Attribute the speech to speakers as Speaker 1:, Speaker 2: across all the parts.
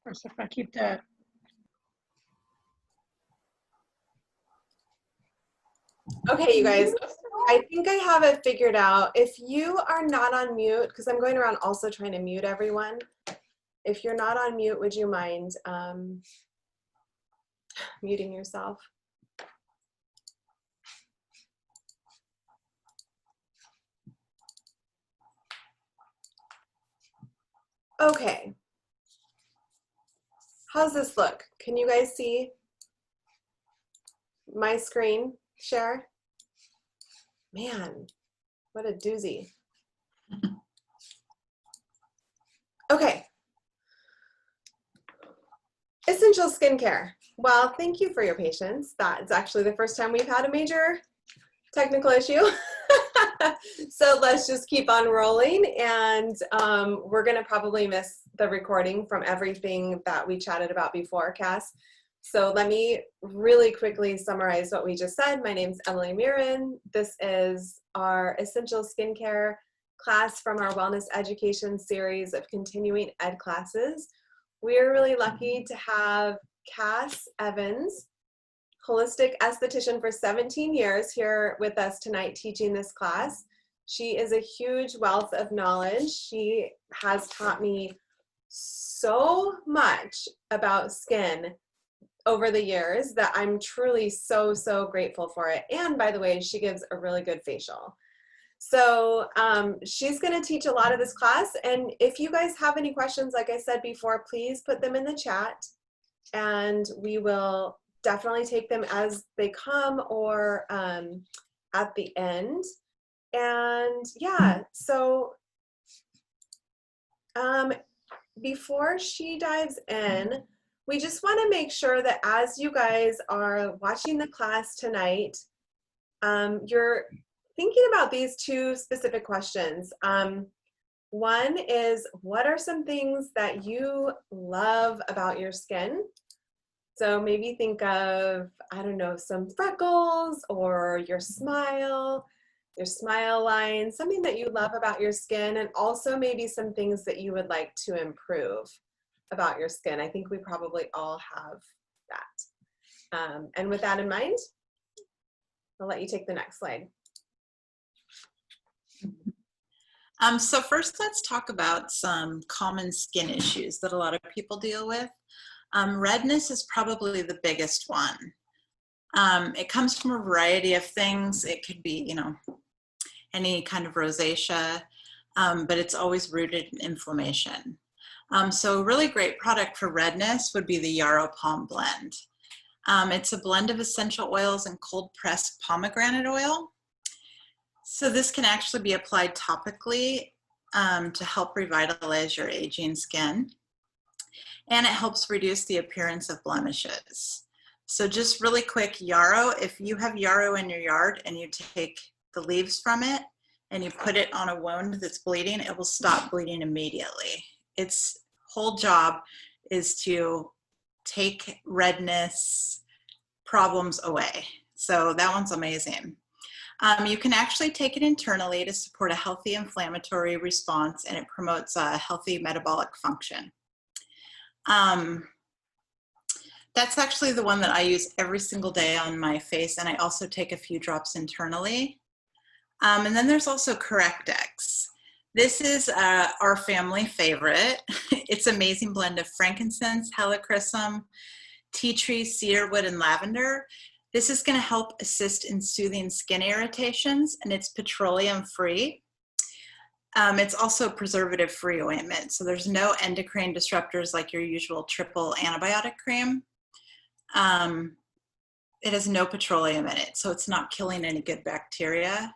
Speaker 1: course, if I keep that.
Speaker 2: Okay, you guys, I think I have it figured out. If you are not on mute, because I'm going around also trying to mute everyone. If you're not on mute, would you mind muting yourself? Okay. How's this look? Can you guys see my screen share? Man, what a doozy. Okay. Essential skincare. Well, thank you for your patience. That's actually the first time we've had a major technical issue. So let's just keep on rolling, and we're gonna probably miss the recording from everything that we chatted about before, Cass. So let me really quickly summarize what we just said. My name's Emily Mirren. This is our Essential Skincare class from our Wellness Education series of continuing ed classes. We're really lucky to have Cass Evans, Holistic Esthetician for 17 years, here with us tonight teaching this class. She is a huge wealth of knowledge. She has taught me so much about skin over the years that I'm truly so, so grateful for it. And by the way, she gives a really good facial. So she's going to teach a lot of this class. And if you guys have any questions, like I said before, please put them in the chat, and we will definitely take them as they come or at the end. And yeah, so before she dives in, we just want to make sure that as you guys are watching the class tonight, you're thinking about these two specific questions. One is, what are some things that you love about your skin? So maybe think of, I don't know, some freckles or your smile line, something that you love about your skin, and also maybe some things that you would like to improve about your skin. I think we probably all have that. And with that in mind, I'll let you take the next slide.
Speaker 3: So first, let's talk about some common skin issues that a lot of people deal with. Redness is probably the biggest one. It comes from a variety of things. It could be, you know, any kind of rosacea, but it's always rooted in inflammation. So a really great product for redness would be the Yarrow Palm Blend. It's a blend of essential oils and cold pressed pomegranate oil. So this can actually be applied topically to help revitalize your aging skin. And it helps reduce the appearance of blemishes. So just really quick, yarrow, if you have yarrow in your yard and you take the leaves from it and you put it on a wound that's bleeding, it will stop bleeding immediately. Its whole job is to take redness problems away. So that one's amazing. You can actually take it internally to support a healthy inflammatory response, and it promotes a healthy metabolic function. That's actually the one that I use every single day on my face, and I also take a few drops internally. And then there's also Correctex. This is our family favorite. It's an amazing blend of frankincense, helichrysum, tea tree, cedarwood, and lavender. This is going to help assist in soothing skin irritations, and it's petroleum-free. It's also a preservative-free ointment, so there's no endocrine disruptors like your usual triple antibiotic cream. It has no petroleum in it, so it's not killing any good bacteria.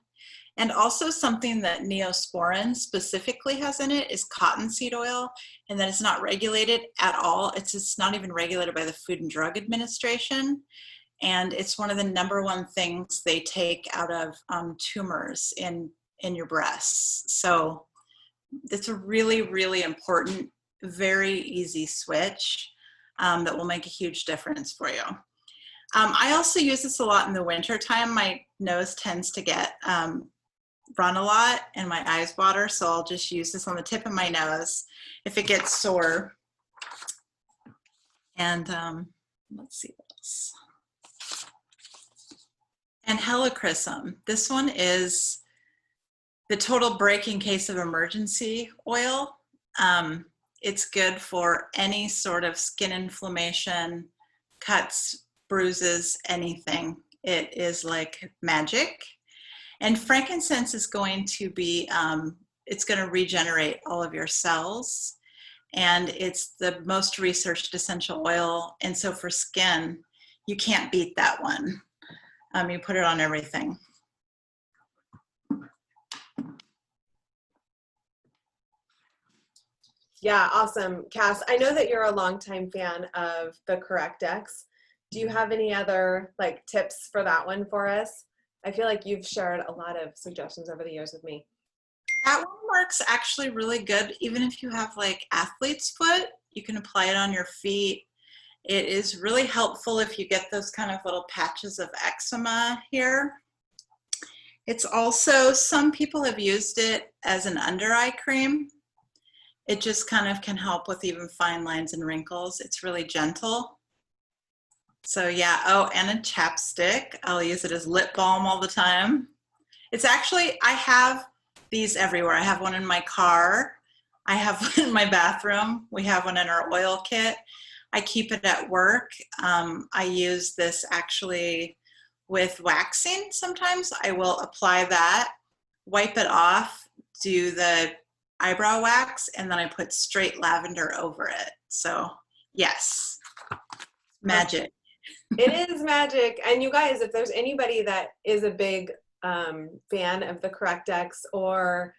Speaker 3: And also something that Neosporin specifically has in it is cottonseed oil, and that is not regulated at all. It's not even regulated by the Food and Drug Administration. And it's one of the #1 things they take out of tumors in your breasts. So it's a really, really important, very easy switch that will make a huge difference for you. I also use this a lot in the winter time. My nose tends to get run a lot and my eyes water, so I'll just use this on the tip of my nose. If it gets sore, And let's see what else. And helichrysum. This one is the total break in case of emergency oil. It's good for any sort of skin inflammation, cuts, bruises, anything. It is like magic. And frankincense is going to be, it's going to regenerate all of your cells. And it's the most researched essential oil. And so for skin, you can't beat that one. You put it on everything.
Speaker 2: Yeah, awesome. Cass, I know that you're a longtime fan of the CorrectX. Do you have any other like tips for that one for us? I feel like you've shared a lot of suggestions over the years with me.
Speaker 3: That one works actually really good. Even if you have like athlete's foot, you can apply it on your feet. It is really helpful if you get those kind of little patches of eczema here. It's also, some people have used it as an under eye cream. It just kind of can help with even fine lines and wrinkles. It's really gentle. So yeah, oh, and a chapstick. I'll use it as lip balm all the time. It's actually, I have these everywhere. I have one in my car. I have one in my bathroom. We have one in our oil kit. I keep it at work. I use this actually with waxing sometimes. I will apply that, wipe it off, do the eyebrow wax, and then I put straight lavender over it. So yes, magic.
Speaker 2: It is magic. And you guys, if there's anybody that is a big fan of the CorrectX or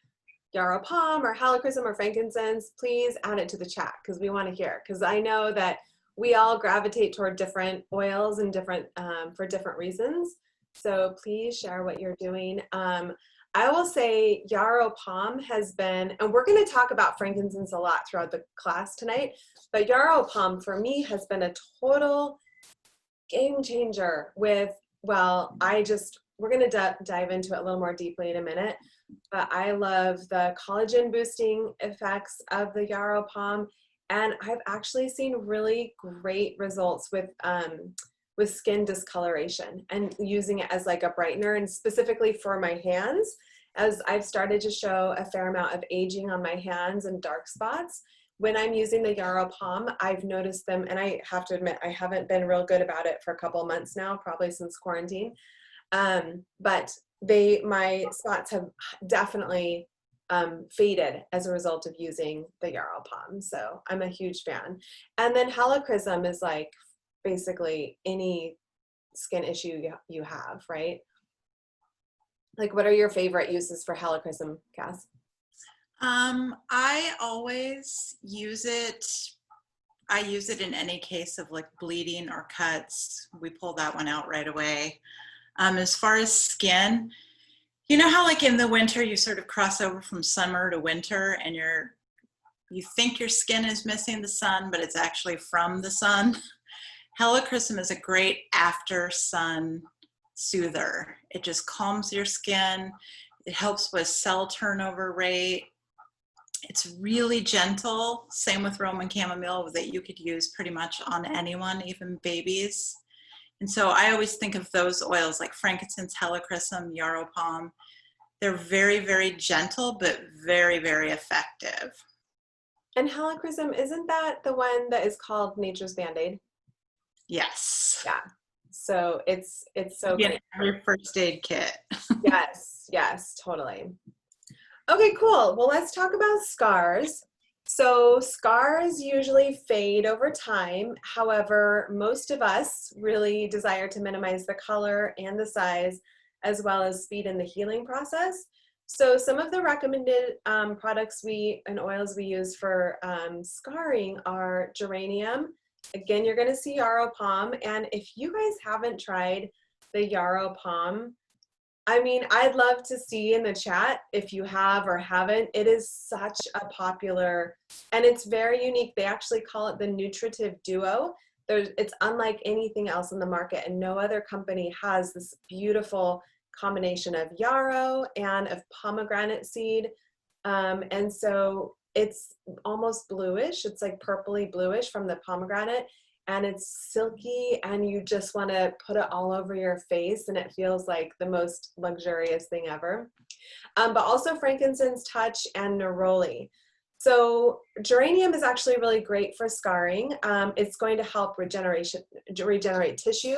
Speaker 2: yarrow palm or helichrysum or frankincense, please add it to the chat because we want to hear. Because I know that we all gravitate toward different oils and different for different reasons. So please share what you're doing. I will say yarrow palm has been, and we're going to talk about frankincense a lot throughout the class tonight, but yarrow palm for me has been a total game changer with, well, we're going to dive into it a little more deeply in a minute, but I love the collagen boosting effects of the yarrow palm. And I've actually seen really great results with skin discoloration and using it as like a brightener, and specifically for my hands, as I've started to show a fair amount of aging on my hands and dark spots. When I'm using the yarrow palm, I've noticed them, and I have to admit, I haven't been real good about it for a couple of months now, probably since quarantine. But my spots have definitely faded as a result of using the yarrow palm. So I'm a huge fan. And then helichrysum is like basically any skin issue you have, right? Like, what are your favorite uses for helichrysum, Cass?
Speaker 3: I always use it. I use it in any case of like bleeding or cuts. We pull that one out right away. As far as skin, you know how like in the winter you sort of cross over from summer to winter and you think your skin is missing the sun, but it's actually from the sun. Helichrysum is a great after sun soother. It just calms your skin. It helps with cell turnover rate. It's really gentle. Same with Roman chamomile, that you could use pretty much on anyone, even babies. And so I always think of those oils like frankincense, helichrysum, yarrow palm. They're very, very gentle, but very, very effective.
Speaker 2: And helichrysum, isn't that the one that is called Nature's Band-Aid?
Speaker 3: Yes.
Speaker 2: Yeah. So it's so great.
Speaker 3: Every first aid kit.
Speaker 2: Yes, totally. Okay, cool. Well, let's talk about scars. So scars usually fade over time. However, most of us really desire to minimize the color and the size, as well as speed in the healing process. So some of the recommended products and oils we use for scarring are geranium. Again, you're going to see yarrow palm. And if you guys haven't tried the yarrow palm, I mean, I'd love to see in the chat if you have or haven't. It is such a popular, and it's very unique. They actually call it the nutritive duo. It's unlike anything else in the market, and no other company has this beautiful combination of yarrow and of pomegranate seed. And so it's almost bluish. It's like purpley bluish from the pomegranate. and it's silky and you just want to put it all over your face and it feels like the most luxurious thing ever. But also frankincense touch and neroli. So geranium is actually really great for scarring. It's going to help regenerate tissue,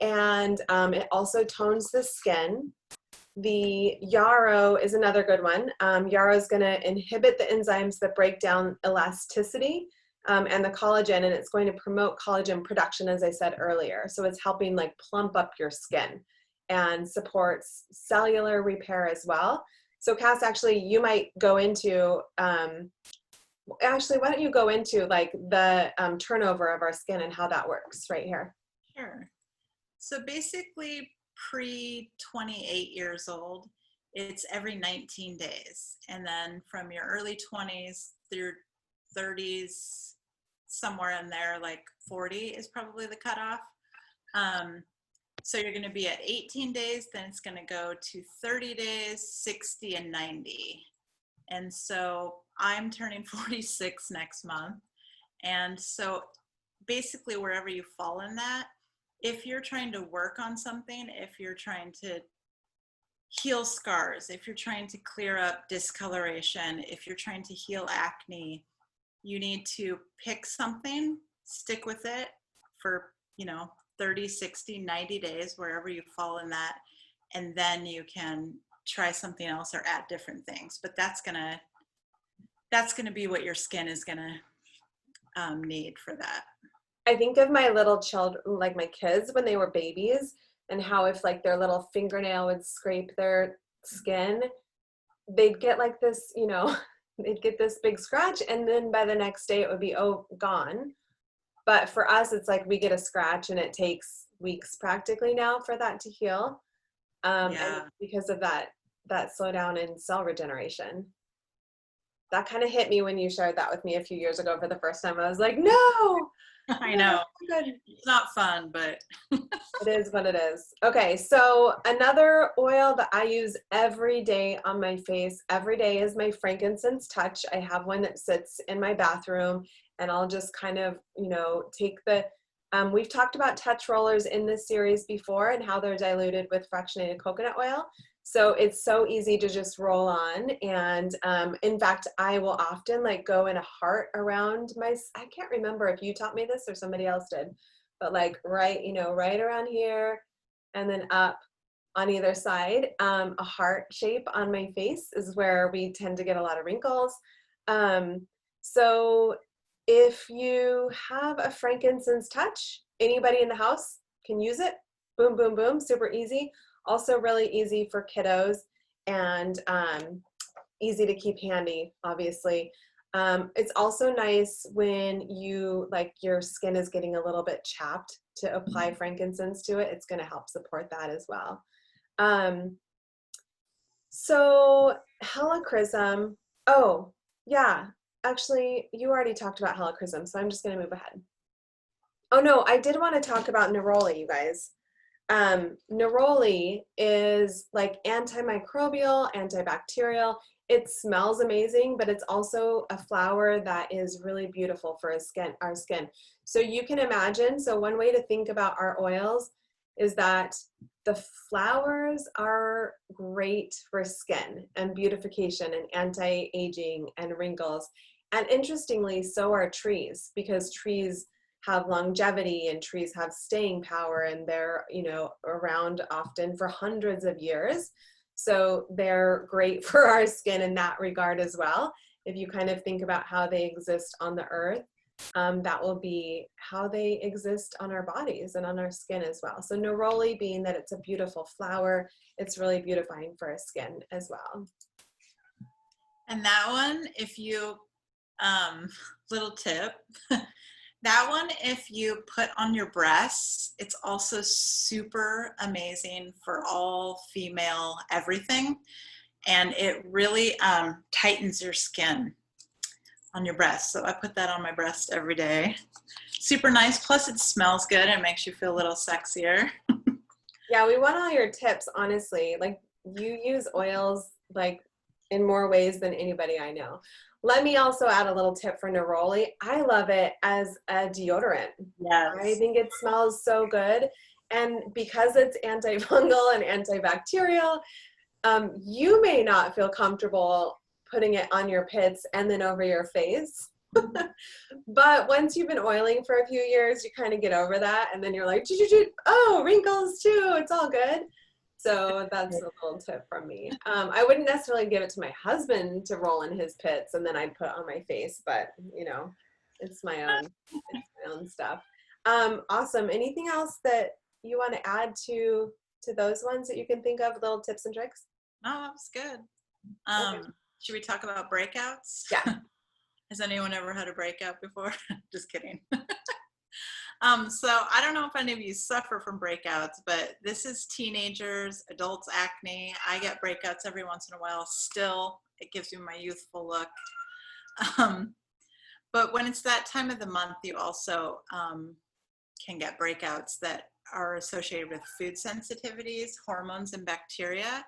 Speaker 2: and it also tones the skin. The yarrow is another good one. Yarrow is going to inhibit the enzymes that break down elasticity and the collagen, and it's going to promote collagen production, as I said earlier. So it's helping like plump up your skin and supports cellular repair as well. So Cass, actually, you might go into, actually, why don't you go into like the turnover of our skin and how that works right here?
Speaker 3: Sure. So basically, pre-28 years old, it's every 19 days. And then from your early 20s through 30s, somewhere in there, like 40 is probably the cutoff. So you're going to be at 18 days, then it's going to go to 30 days, 60, and 90. And so I'm turning 46 next month. And so basically wherever you fall in that, if you're trying to work on something, if you're trying to heal scars, if you're trying to clear up discoloration, if you're trying to heal acne, you need to pick something, stick with it for, 30, 60, 90 days, wherever you fall in that. And then you can try something else or add different things. But that's gonna be what your skin is gonna need for that.
Speaker 2: I think of my little children, like my kids when they were babies, and how if like their little fingernail would scrape their skin, they'd get like this, they'd get this big scratch, and then by the next day it would be gone. But for us, it's like we get a scratch and it takes weeks practically now for that to heal. And because of that slowdown in cell regeneration. That kind of hit me when you shared that with me a few years ago for the first time. I was like, no.
Speaker 3: I know. It's not fun, but
Speaker 2: it is what it is. Okay, so another oil that I use every day on my face, every day, is my frankincense touch. I have one that sits in my bathroom, and I'll just kind of, take the, we've talked about touch rollers in this series before and how they're diluted with fractionated coconut oil. So it's so easy to just roll on. And in fact, I will often like go in a heart around I can't remember if you taught me this or somebody else did, but like right around here and then up on either side. A heart shape on my face is where we tend to get a lot of wrinkles. So if you have a frankincense touch, anybody in the house can use it. Boom, boom, boom, super easy. Also really easy for kiddos and easy to keep handy, obviously. It's also nice when your skin is getting a little bit chapped to apply frankincense to it. It's going to help support that as well. So helichrysum. Oh, yeah. Actually, you already talked about helichrysum, so I'm just going to move ahead. Oh, no, I did want to talk about neroli, you guys. Neroli is like antimicrobial, antibacterial. It smells amazing, but it's also a flower that is really beautiful for our skin. So you can imagine, so one way to think about our oils is that the flowers are great for skin and beautification and anti-aging and wrinkles. And interestingly, so are trees, because trees have longevity and trees have staying power, and they're, around often for hundreds of years. So they're great for our skin in that regard as well. If you kind of think about how they exist on the earth, that will be how they exist on our bodies and on our skin as well. So neroli, being that it's a beautiful flower, it's really beautifying for our skin as well.
Speaker 3: And that one, if you, little tip, that one, if you put on your breasts, it's also super amazing for all female everything. And it really tightens your skin on your breast. So I put that on my breast every day. Super nice. Plus it smells good and makes you feel a little sexier.
Speaker 2: Yeah, we want all your tips, honestly. Like, you use oils like in more ways than anybody I know. Let me also add a little tip for neroli. I love it as a deodorant.
Speaker 3: Yes.
Speaker 2: I think it smells so good. And because it's antifungal and antibacterial, you may not feel comfortable putting it on your pits and then over your face. But once you've been oiling for a few years, you kind of get over that. And then you're like, oh, wrinkles too. It's all good. So that's a little tip from me. I wouldn't necessarily give it to my husband to roll in his pits and then I'd put it on my face, but you know, it's my own stuff. Awesome. Anything else that you want to add to those ones that you can think of, little tips and tricks?
Speaker 3: No, that was good.
Speaker 2: Okay.
Speaker 3: Should we talk about breakouts?
Speaker 2: Yeah.
Speaker 3: Has anyone ever had a breakout before? Just kidding. So I don't know if any of you suffer from breakouts, but this is teenagers, adults, acne. I get breakouts every once in a while still. It gives me my youthful look. But when it's that time of the month, you also can get breakouts that are associated with food sensitivities, hormones, and bacteria.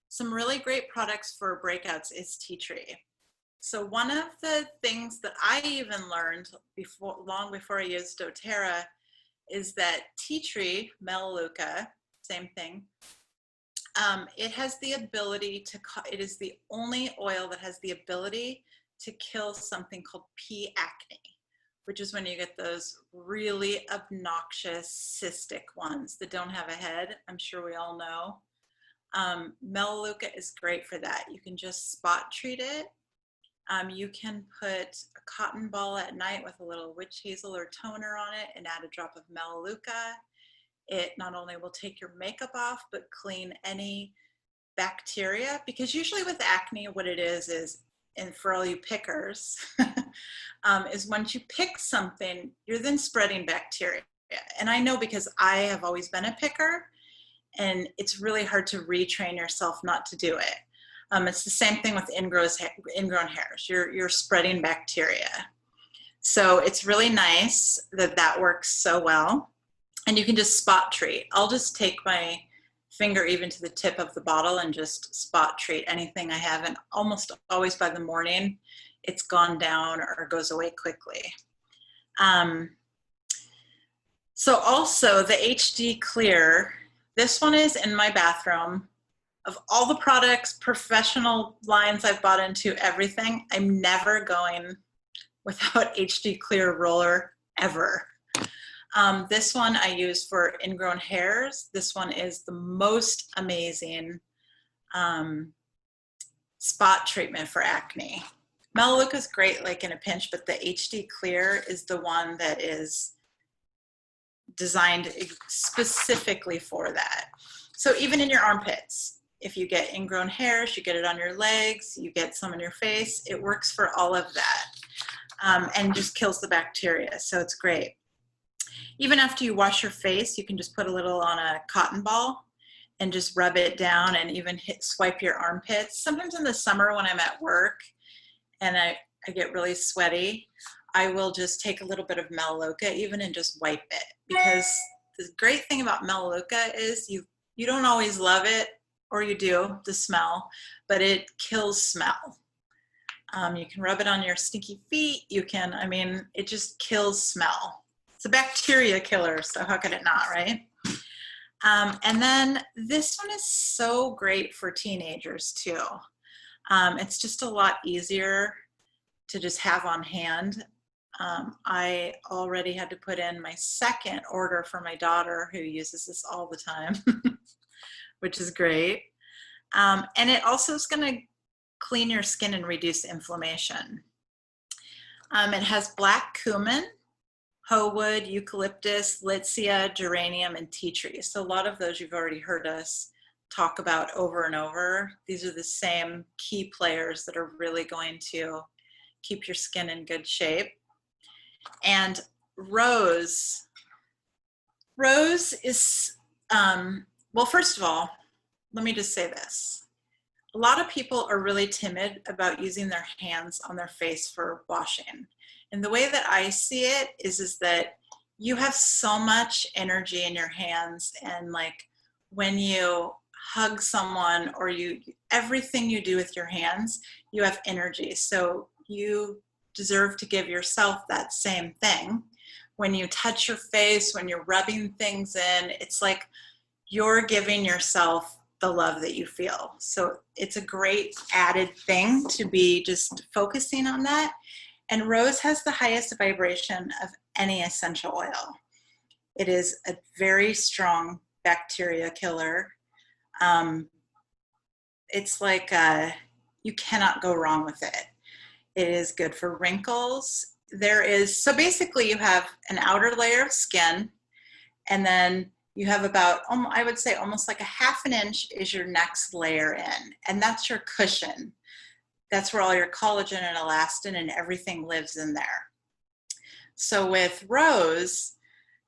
Speaker 3: Some really great products for breakouts is tea tree. So one of the things that I even learned long before I used doTERRA is that tea tree, melaleuca, same thing, it has the ability to, it is the only oil that has the ability to kill something called P. acne, which is when you get those really obnoxious cystic ones that don't have a head. I'm sure we all know. Melaleuca is great for that. You can just spot treat it. You can put a cotton ball at night with a little witch hazel or toner on it and add a drop of melaleuca. It not only will take your makeup off, but clean any bacteria, because usually with acne, what it is, and for all you pickers, is once you pick something, you're then spreading bacteria. And I know because I have always been a picker, and it's really hard to retrain yourself not to do it. It's the same thing with ingrown hairs. You're spreading bacteria. So it's really nice that that works so well. And you can just spot treat. I'll just take my finger even to the tip of the bottle and just spot treat anything I have. And almost always by the morning, it's gone down or goes away quickly. So also the HD Clear, this one is in my bathroom. Of all the products, professional lines I've bought into, everything, I'm never going without HD Clear roller ever. This one I use for ingrown hairs. This one is the most amazing spot treatment for acne. Melaleuca is great like in a pinch, but the HD Clear is the one that is designed specifically for that. So even in your armpits, if you get ingrown hairs, you get it on your legs, you get some in your face, it works for all of that, and just kills the bacteria, so it's great. Even after you wash your face, you can just put a little on a cotton ball and just rub it down and even swipe your armpits. Sometimes in the summer when I'm at work and I get really sweaty, I will just take a little bit of melaleuca even and just wipe it, because the great thing about melaleuca is you don't always love it, or you do, the smell, but it kills smell. You can rub it on your stinky feet. You can, I mean, it just kills smell. It's a bacteria killer, so how could it not, right? And then this one is so great for teenagers too. It's just a lot easier to just have on hand. I already had to put in my second order for my daughter, who uses this all the time, which is great. And it also is going to clean your skin and reduce inflammation. It has black cumin, hoe wood, eucalyptus, litsea, geranium, and tea tree. So a lot of those you've already heard us talk about over and over. These are the same key players that are really going to keep your skin in good shape. And rose is, well, first of all, let me just say this. A lot of people are really timid about using their hands on their face for washing. And the way that I see it is that you have so much energy in your hands, and like when you hug someone, or everything you do with your hands, you have energy. So you deserve to give yourself that same thing. When you touch your face, when you're rubbing things in, it's like you're giving yourself the love that you feel. So it's a great added thing to be just focusing on that. And rose has the highest vibration of any essential oil. It is a very strong bacteria killer. It's like you cannot go wrong with it. It is good for wrinkles. So basically you have an outer layer of skin, and then you have about, I would say almost like a ½ inch is your next layer in, and that's your cushion. That's where all your collagen and elastin and everything lives in there. So with rose,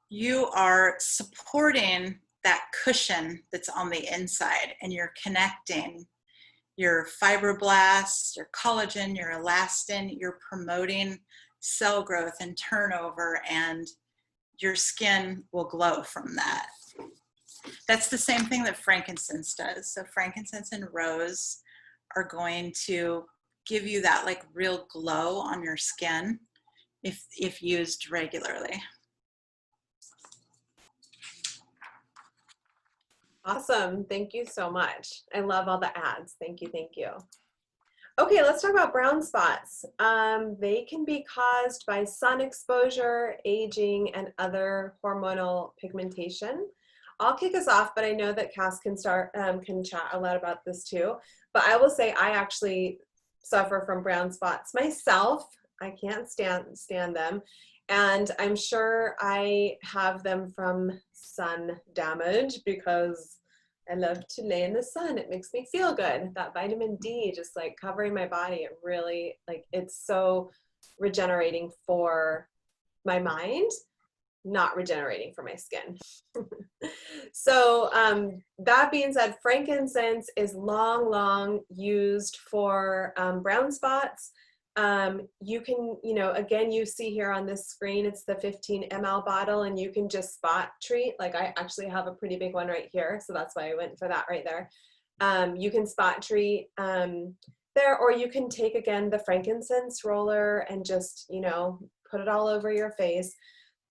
Speaker 3: you are supporting that cushion that's on the inside, and you're connecting your fibroblasts, your collagen, your elastin. You're promoting cell growth and turnover, and your skin will glow from that. That's the same thing that frankincense does. So frankincense and rose are going to give you that like real glow on your skin if used regularly.
Speaker 2: Awesome. Thank you so much. I love all the ads. Thank you. Thank you. Okay, let's talk about brown spots. They can be caused by sun exposure, aging, and other hormonal pigmentation. I'll kick us off, but I know that Cass can chat a lot about this too. But I will say I actually suffer from brown spots myself. I can't stand them. And I'm sure I have them from sun damage because I love to lay in the sun. It makes me feel good. That vitamin D just like covering my body, it really, like, it's so regenerating for my mind, not regenerating for my skin. So that being said, frankincense is long used for brown spots. You can, again, you see here on this screen, it's the 15 ml bottle, and you can just spot treat. Like I actually have a pretty big one right here, so that's why I went for that right there. You can spot treat there, or you can take, again, the frankincense roller and just, put it all over your face.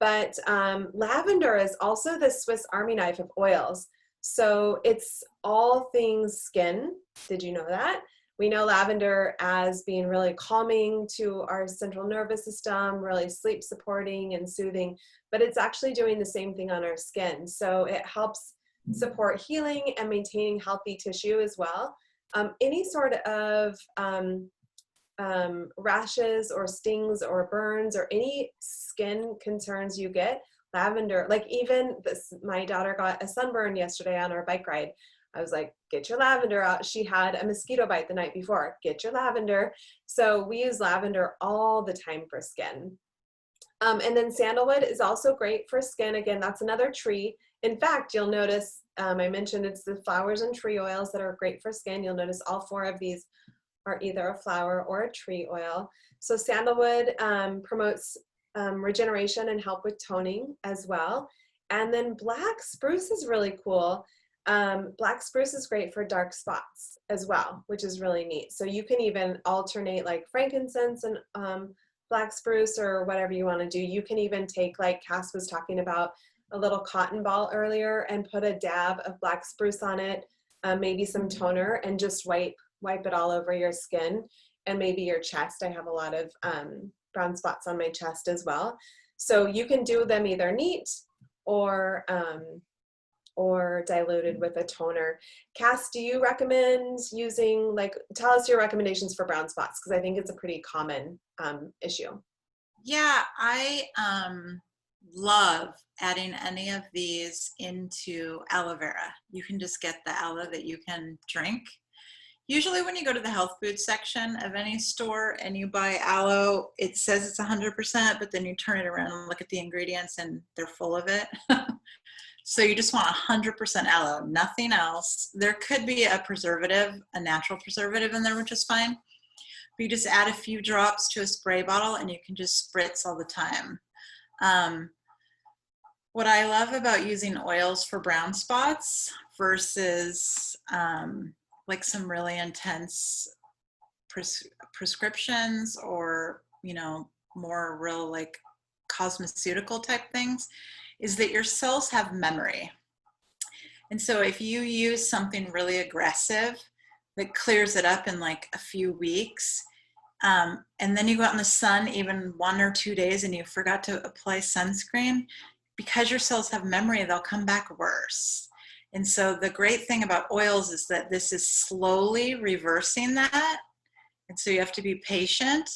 Speaker 2: But lavender is also the Swiss Army knife of oils. So it's all things skin. Did you know that? We know lavender as being really calming to our central nervous system, really sleep supporting and soothing, but it's actually doing the same thing on our skin. So it helps support healing and maintaining healthy tissue as well. Any sort of rashes or stings or burns or any skin concerns you get, lavender, like even this, my daughter got a sunburn yesterday on our bike ride. I was like, get your lavender out. She had a mosquito bite the night before. Get your lavender. So we use lavender all the time for skin. And then sandalwood is also great for skin. Again, that's another tree. In fact, you'll notice, I mentioned it's the flowers and tree oils that are great for skin. You'll notice all 4 of these are either a flower or a tree oil. So sandalwood promotes regeneration and help with toning as well. And then black spruce is really cool. Black spruce is great for dark spots as well, which is really neat. So you can even alternate like frankincense and black spruce or whatever you want to do. You can even take, like Cass was talking about, a little cotton ball earlier and put a dab of black spruce on it, maybe some toner, and just wipe it all over your skin and maybe your chest. I have a lot of brown spots on my chest as well. So you can do them either neat or diluted with a toner. Cass, do you recommend using, tell us your recommendations for brown spots, because I think it's a pretty common issue.
Speaker 3: Yeah, I love adding any of these into aloe vera. You can just get the aloe that you can drink. Usually when you go to the health food section of any store and you buy aloe, it says it's 100%, but then you turn it around and look at the ingredients and they're full of it. So you just want 100% aloe, nothing else. There could be a preservative, a natural preservative in there, which is fine. But you just add a few drops to a spray bottle and you can just spritz all the time. What I love about using oils for brown spots, versus like some really intense prescriptions, or, you know, more real like cosmeceutical type things, is that your cells have memory. And so if you use something really aggressive that clears it up in like a few weeks, and then you go out in the sun even 1 or 2 days and you forgot to apply sunscreen, because your cells have memory, they'll come back worse. And so the great thing about oils is that this is slowly reversing that. And so you have to be patient,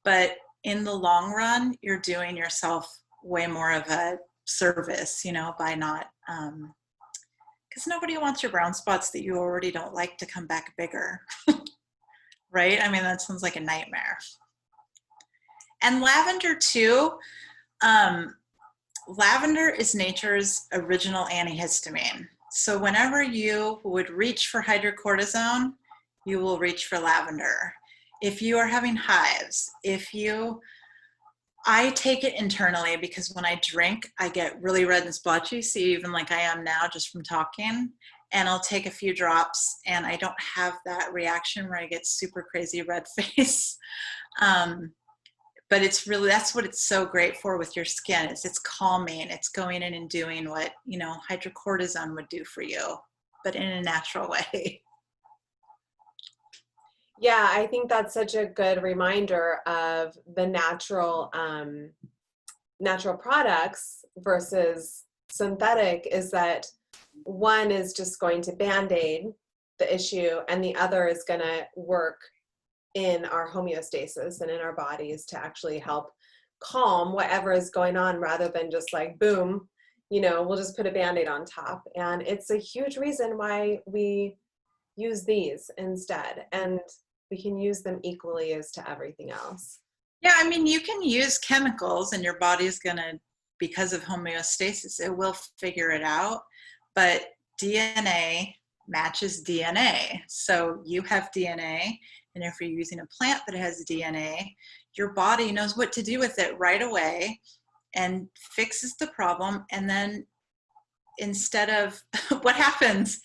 Speaker 3: but in the long run, you're doing yourself way more of a service, you know, by not, because nobody wants your brown spots that you already don't like to come back bigger, right? I mean, that sounds like a nightmare. And lavender too. Lavender is nature's original antihistamine. So whenever you would reach for hydrocortisone, you will reach for lavender. If you are having hives, I take it internally, because when I drink, I get really red and splotchy, see, even like I am now just from talking, and I'll take a few drops and I don't have that reaction where I get super crazy red face. But it's really, that's what it's so great for with your skin, is it's calming. It's going in and doing what, you know, hydrocortisone would do for you, but in a natural way.
Speaker 2: Yeah, I think that's such a good reminder of the natural natural products versus synthetic, is that one is just going to band-aid the issue and the other is going to work in our homeostasis and in our bodies to actually help calm whatever is going on, rather than just like, boom, you know, we'll just put a band-aid on top. And it's a huge reason why we use these instead. And we can use them equally as to everything else.
Speaker 3: Yeah, I mean, you can use chemicals and your body's gonna, because of homeostasis, it will figure it out. But DNA matches DNA. So you have DNA, and if you're using a plant that has DNA, your body knows what to do with it right away and fixes the problem. And then instead of what happens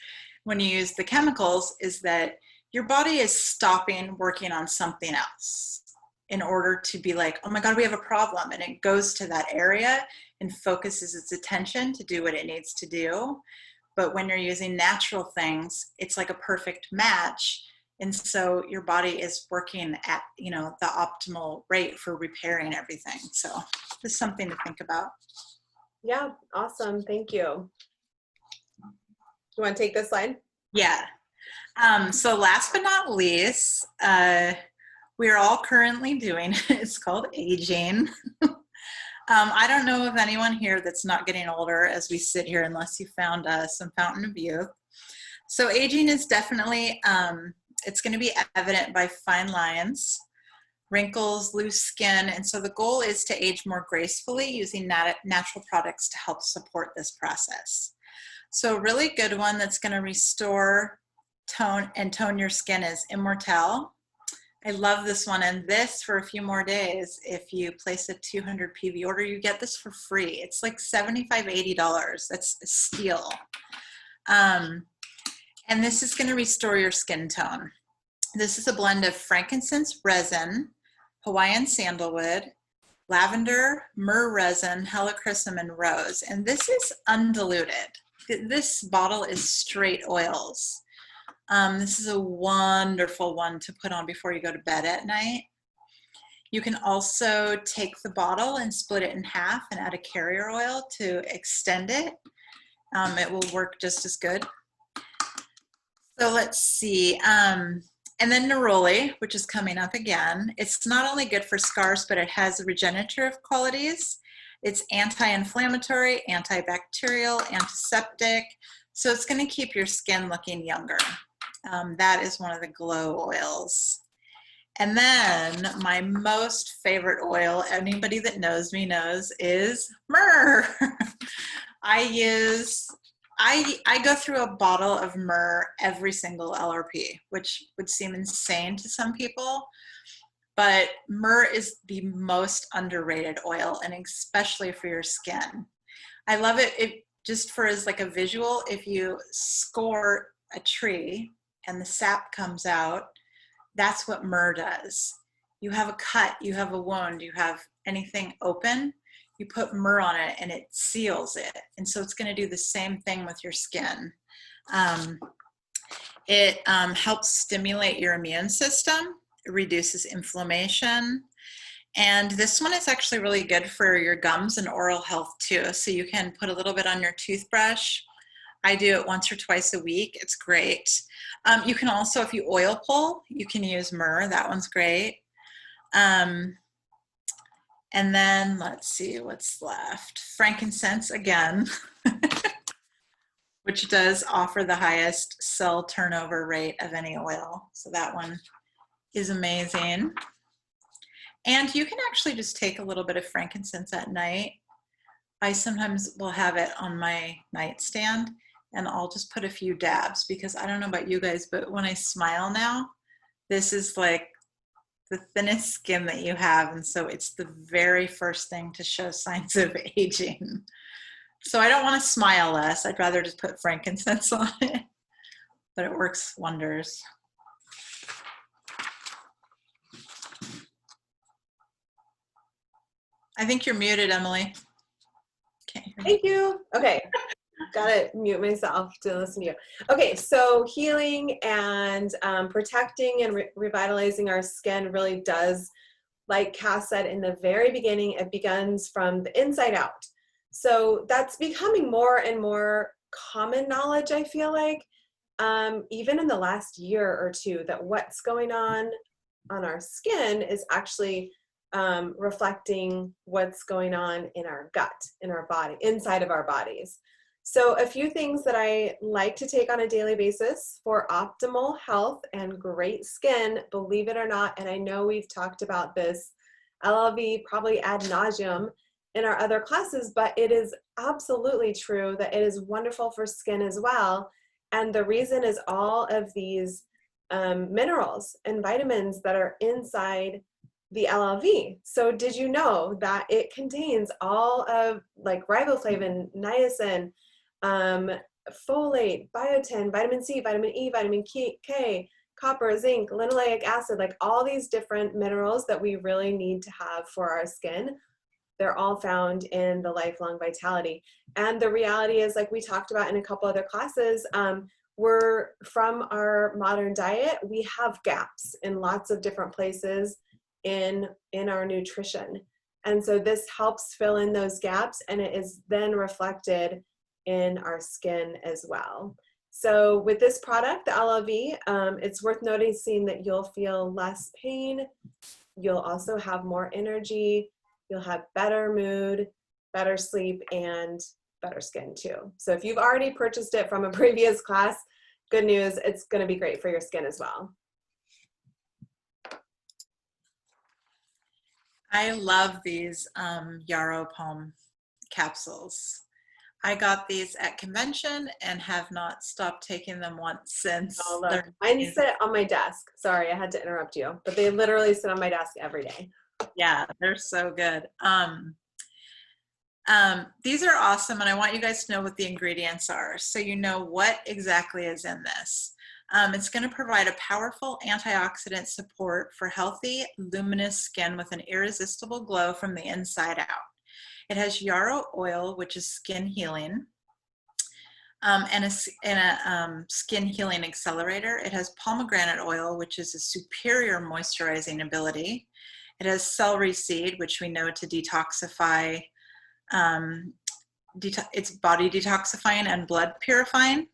Speaker 3: when you use the chemicals is that your body is stopping working on something else in order to be like, oh my God, we have a problem. And it goes to that area and focuses its attention to do what it needs to do. But when you're using natural things, it's like a perfect match. And so your body is working at, you know, the optimal rate for repairing everything. So this is something to think about.
Speaker 2: Yeah, awesome. Thank you. You want to take this slide?
Speaker 3: Yeah. So last but not least, we're all currently doing, it's called aging. I don't know of anyone here that's not getting older as we sit here, unless you found some fountain of youth. So aging is definitely, it's going to be evident by fine lines, wrinkles, loose skin. And so the goal is to age more gracefully using natural products to help support this process. So a really good one that's going to restore tone your skin is Immortelle. I love this one, and this for a few more days, if you place a 200 PV order, you get this for free. It's like $75, $80. That's a steal. And this is going to restore your skin tone. This is a blend of frankincense resin, Hawaiian sandalwood, lavender, myrrh resin, helichrysum, and rose. And this is undiluted. This bottle is straight oils. This is a wonderful one to put on before you go to bed at night. You can also take the bottle and split it in half and add a carrier oil to extend it. It will work just as good. So let's see. And then neroli, which is coming up again. It's not only good for scars, but it has regenerative qualities. It's anti-inflammatory, antibacterial, antiseptic. So it's going to keep your skin looking younger. That is one of the glow oils. And then my most favorite oil, anybody that knows me knows, is myrrh. I go through a bottle of myrrh every single LRP, which would seem insane to some people, but myrrh is the most underrated oil, and especially for your skin. I love it. just for as like a visual, if you score a tree and the sap comes out, that's what myrrh does. You have a cut, you have a wound, you have anything open, you put myrrh on it and it seals it. And so it's going to do the same thing with your skin. It helps stimulate your immune system, it reduces inflammation. And this one is actually really good for your gums and oral health too. So you can put a little bit on your toothbrush. I do it once or twice a week. It's great. You can also, if you oil pull, you can use myrrh. That one's great. And then let's see what's left. Frankincense again, which does offer the highest cell turnover rate of any oil. So that one is amazing. And you can actually just take a little bit of frankincense at night. I sometimes will have it on my nightstand and I'll just put a few dabs, because I don't know about you guys, but when I smile now, this is like the thinnest skin that you have. And so it's the very first thing to show signs of aging. So I don't want to smile less. I'd rather just put frankincense on it, but it works wonders. I think you're muted, Emily. Okay.
Speaker 2: Thank you. Okay. Gotta mute myself to listen to you. Okay, so healing and protecting and revitalizing our skin really does, like Cass said in the very beginning, it begins from the inside out. So that's becoming more and more common knowledge, I feel like, even in the last year or two, that what's going on our skin is actually reflecting what's going on in our gut, in our body, inside of our bodies. So a few things that I like to take on a daily basis for optimal health and great skin, believe it or not, and I know we've talked about this LLV probably ad nauseum in our other classes, but it is absolutely true that it is wonderful for skin as well. And the reason is all of these minerals and vitamins that are inside the LLV. So did you know that it contains all of like riboflavin, niacin, folate, biotin, vitamin C, vitamin E, vitamin K, copper, zinc, linoleic acid, like all these different minerals that we really need to have for our skin. They're all found in the Lifelong Vitality. And the reality is, like we talked about in a couple other classes, we're from our modern diet, we have gaps in lots of different places in our nutrition. And so this helps fill in those gaps, and it is then reflected in our skin as well. So with this product, the LLV, it's worth noticing that you'll feel less pain. You'll also have more energy. You'll have better mood, better sleep, and better skin too. So if you've already purchased it from a previous class, good news, it's going to be great for your skin as well.
Speaker 3: I love these yarrow palm capsules. I got these at convention and have not stopped taking them once since.
Speaker 2: Oh, look. Mine sit on my desk. Sorry, I had to interrupt you, but they literally sit on my desk every day.
Speaker 3: Yeah, they're so good. These are awesome, and I want you guys to know what the ingredients are, so you know what exactly is in this. It's going to provide a powerful antioxidant support for healthy, luminous skin with an irresistible glow from the inside out. It has yarrow oil, which is skin healing, and a skin healing accelerator. It has pomegranate oil, which is a superior moisturizing ability. It has celery seed, which we know to detoxify, it's body detoxifying and blood purifying.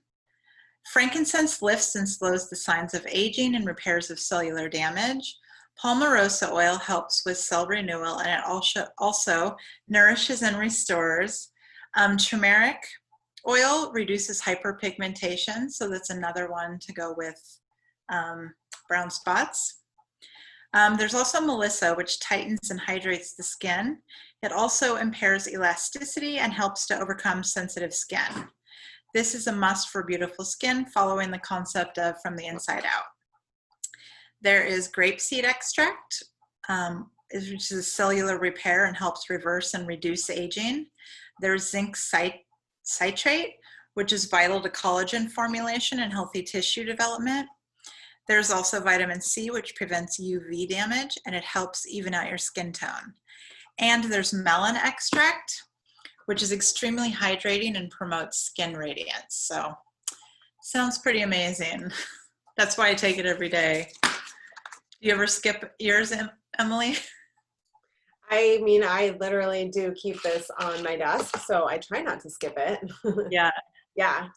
Speaker 3: Frankincense lifts and slows the signs of aging and repairs of cellular damage. Palmarosa oil helps with cell renewal, and it also nourishes and restores. Turmeric oil reduces hyperpigmentation, so that's another one to go with brown spots. There's also Melissa, which tightens and hydrates the skin. It also impairs elasticity and helps to overcome sensitive skin. This is a must for beautiful skin, following the concept of from the inside out. There is grapeseed extract, which is a cellular repair and helps reverse and reduce aging. There's zinc citrate, which is vital to collagen formulation and healthy tissue development. There's also vitamin C, which prevents UV damage, and it helps even out your skin tone. And there's melon extract, which is extremely hydrating and promotes skin radiance. So, sounds pretty amazing. That's why I take it every day. Do you ever skip yours, Emily?
Speaker 2: I mean, I literally do keep this on my desk, so I try not to skip it.
Speaker 3: Yeah.
Speaker 2: Yeah.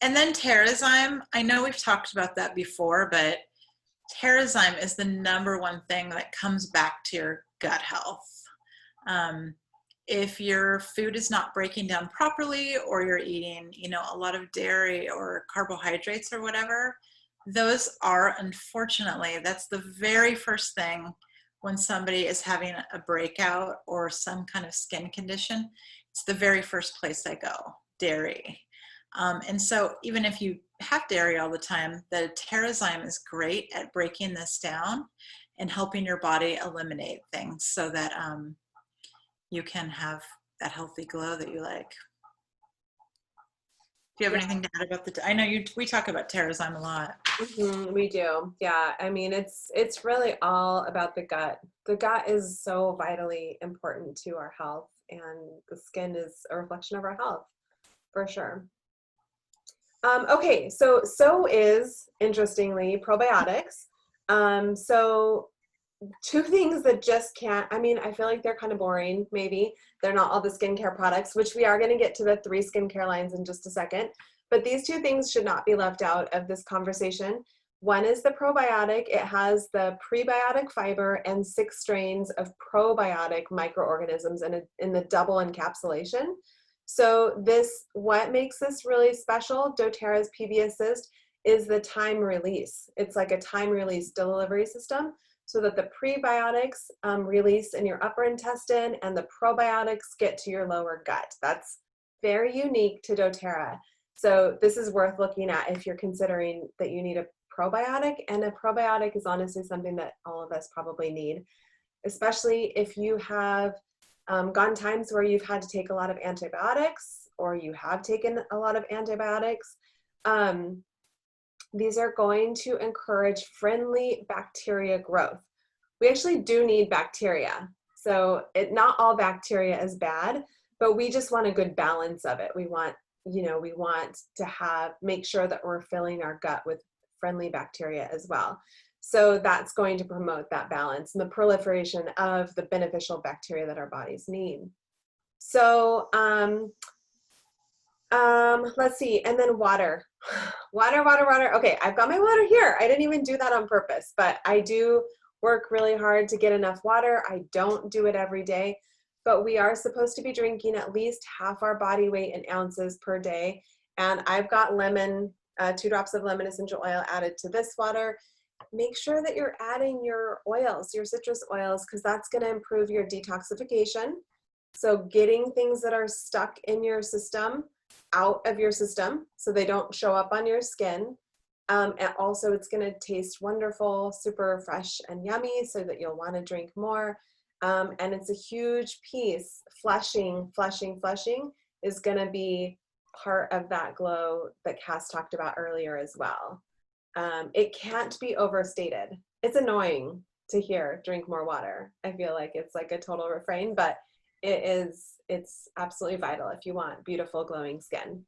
Speaker 3: And then Terrazyme, I know we've talked about that before, but Terrazyme is the #1 thing that comes back to your gut health. If your food is not breaking down properly, or you're eating, you know, a lot of dairy or carbohydrates or whatever, those are, unfortunately, that's the very first thing when somebody is having a breakout or some kind of skin condition. It's the very first place I go, dairy. And so even if you have dairy all the time, the Terrazyme is great at breaking this down and helping your body eliminate things so that you can have that healthy glow that you like. Do you have anything to add about I know we talk about Terrazyme a lot.
Speaker 2: We do. Yeah. I mean, it's really all about the gut. The gut is so vitally important to our health, and the skin is a reflection of our health, for sure. Okay, so is, interestingly, probiotics. So two things that just can't, I mean, I feel like they're kind of boring, maybe. They're not all the skincare products, which we are going to get to the 3 skincare lines in just a second. But these 2 things should not be left out of this conversation. One is the probiotic. It has the prebiotic fiber and 6 strains of probiotic microorganisms in the double encapsulation. So what makes this really special, doTERRA's PB Assist, is the time release. It's like a time release delivery system, so that the prebiotics release in your upper intestine and the probiotics get to your lower gut. That's very unique to doTERRA. So this is worth looking at if you're considering that you need a probiotic, and a probiotic is honestly something that all of us probably need, especially if you have gone times where you've had to take a lot of antibiotics, or you have taken a lot of antibiotics. These are going to encourage friendly bacteria growth. We actually do need bacteria. So not all bacteria is bad, but we just want a good balance of it. We want to make sure that we're filling our gut with friendly bacteria as well. So that's going to promote that balance and the proliferation of the beneficial bacteria that our bodies need. So let's see, and then water. Water. Okay, I've got my water here. I didn't even do that on purpose, but I do work really hard to get enough water. I don't do it every day, but we are supposed to be drinking at least half our body weight in ounces per day. And I've got 2 drops of lemon essential oil added to this water. Make sure that you're adding your oils, your citrus oils, because that's going to improve your detoxification. So getting things that are stuck in your system out of your system so they don't show up on your skin. And also it's going to taste wonderful, super fresh and yummy, so that you'll want to drink more. And it's a huge piece. Flushing is going to be part of that glow that Cass talked about earlier as well. It can't be overstated. It's annoying to hear drink more water. I feel like it's like a total refrain, but it's absolutely vital if you want beautiful glowing skin.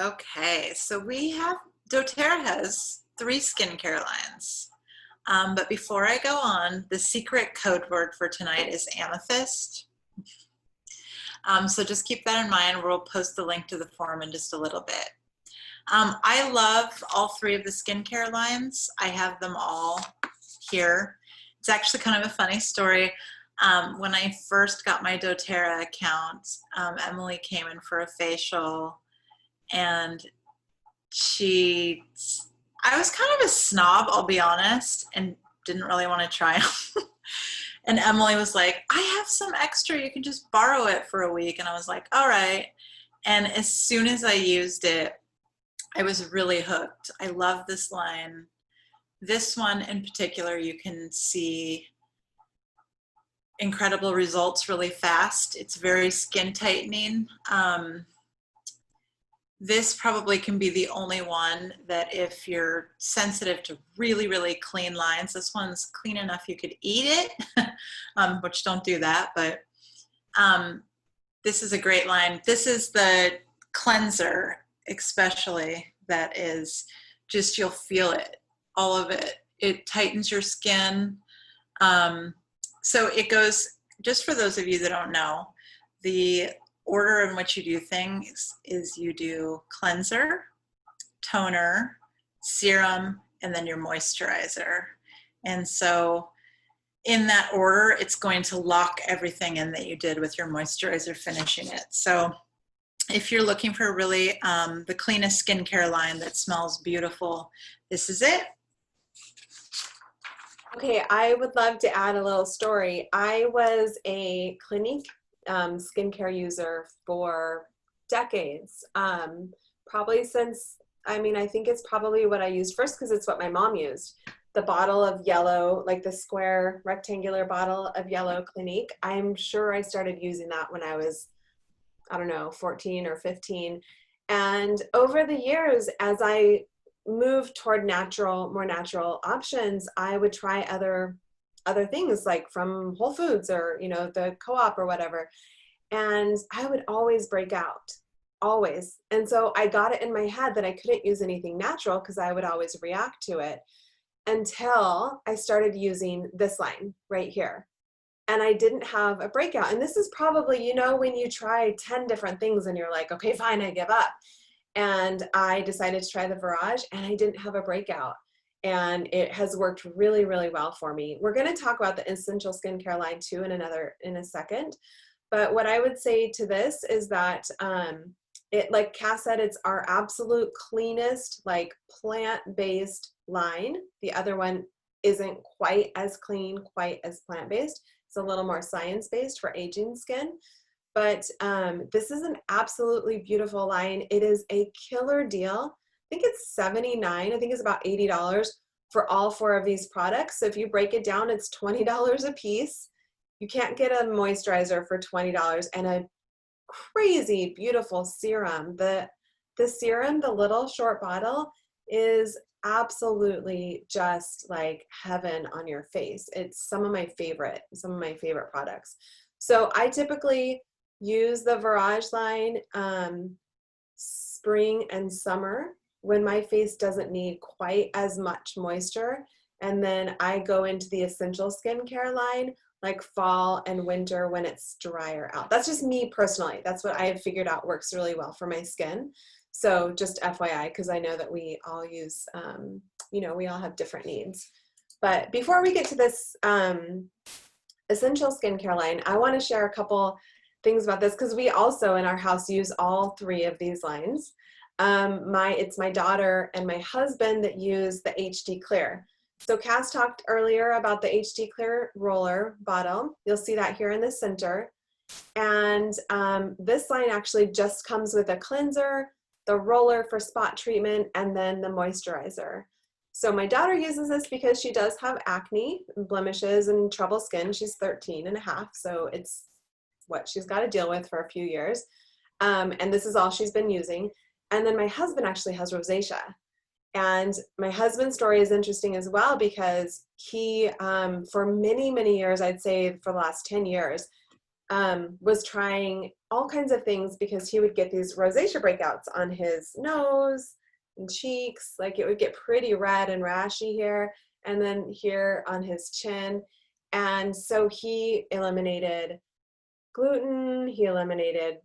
Speaker 3: Okay, so doTERRA has 3 skincare lines. But before I go on, the secret code word for tonight is amethyst. So just keep that in mind. We'll post the link to the form in just a little bit. I love all 3 of the skincare lines. I have them all here. It's actually kind of a funny story. When I first got my doTERRA account, Emily came in for a facial, and I was kind of a snob, I'll be honest, and didn't really want to try them. And Emily was like, I have some extra, you can just borrow it for a week. And I was like, all right. And as soon as I used it, I was really hooked. I love this line. This one in particular, you can see incredible results really fast. It's very skin tightening. This probably can be the only one that if you're sensitive to really, really clean lines, this one's clean enough you could eat it, which don't do that, but this is a great line. This is the cleanser, especially, that is just, you'll feel it, all of it. It tightens your skin. So it goes, just for those of you that don't know, the order in which you do things is you do cleanser, toner, serum, and then your moisturizer. And so in that order, it's going to lock everything in that you did with your moisturizer, finishing it. So if you're looking for really the cleanest skincare line that smells beautiful, this is it.
Speaker 2: Okay, I would love to add a little story. I was a Clinique skincare user for decades, probably since, I mean, I think it's probably what I used first because it's what my mom used. The bottle of yellow, like the square rectangular bottle of yellow Clinique. I'm sure I started using that when I was, I don't know, 14 or 15. And over the years, as I moved toward more natural options, I would try other things like from Whole Foods or, you know, the co-op or whatever. And I would always break out, always. And so I got it in my head that I couldn't use anything natural because I would always react to it, until I started using this line right here. And I didn't have a breakout. And this is probably, you know, when you try 10 different things and you're like, okay, fine, I give up. And I decided to try the Virage and I didn't have a breakout. And it has worked really, really well for me. We're going to talk about the essential skincare line too in a second. But what I would say to this is that it, like Cass said, it's our absolute cleanest, like plant-based line. The other one isn't quite as clean, quite as plant-based. It's a little more science-based for aging skin. But this is an absolutely beautiful line. It is a killer deal. I think it's $79. I think it's about $80 for all 4 of these products. So if you break it down, it's $20 a piece. You can't get a moisturizer for $20 and a crazy beautiful serum. The serum, the little short bottle, is absolutely just like heaven on your face. It's some of my favorite products. So I typically use the Virage line spring and summer when my face doesn't need quite as much moisture. And then I go into the essential skincare line like fall and winter when it's drier out. That's just me personally. That's what I have figured out works really well for my skin. So just FYI, because I know that we all use, you know, we all have different needs. But before we get to this essential skincare line, I want to share a couple things about this because we also in our house use all 3 of these lines. It's my daughter and my husband that use the HD Clear. So Cass talked earlier about the HD Clear roller bottle. You'll see that here in the center. And this line actually just comes with a cleanser, the roller for spot treatment, and then the moisturizer. So my daughter uses this because she does have acne, blemishes, and trouble skin. She's 13 and a half, so it's what she's got to deal with for a few years. And this is all she's been using. And then my husband actually has rosacea. And my husband's story is interesting as well because he, for many, many years, I'd say for the last 10 years, was trying all kinds of things because he would get these rosacea breakouts on his nose and cheeks. Like it would get pretty red and rashy here and then here on his chin. And so he eliminated gluten, he eliminated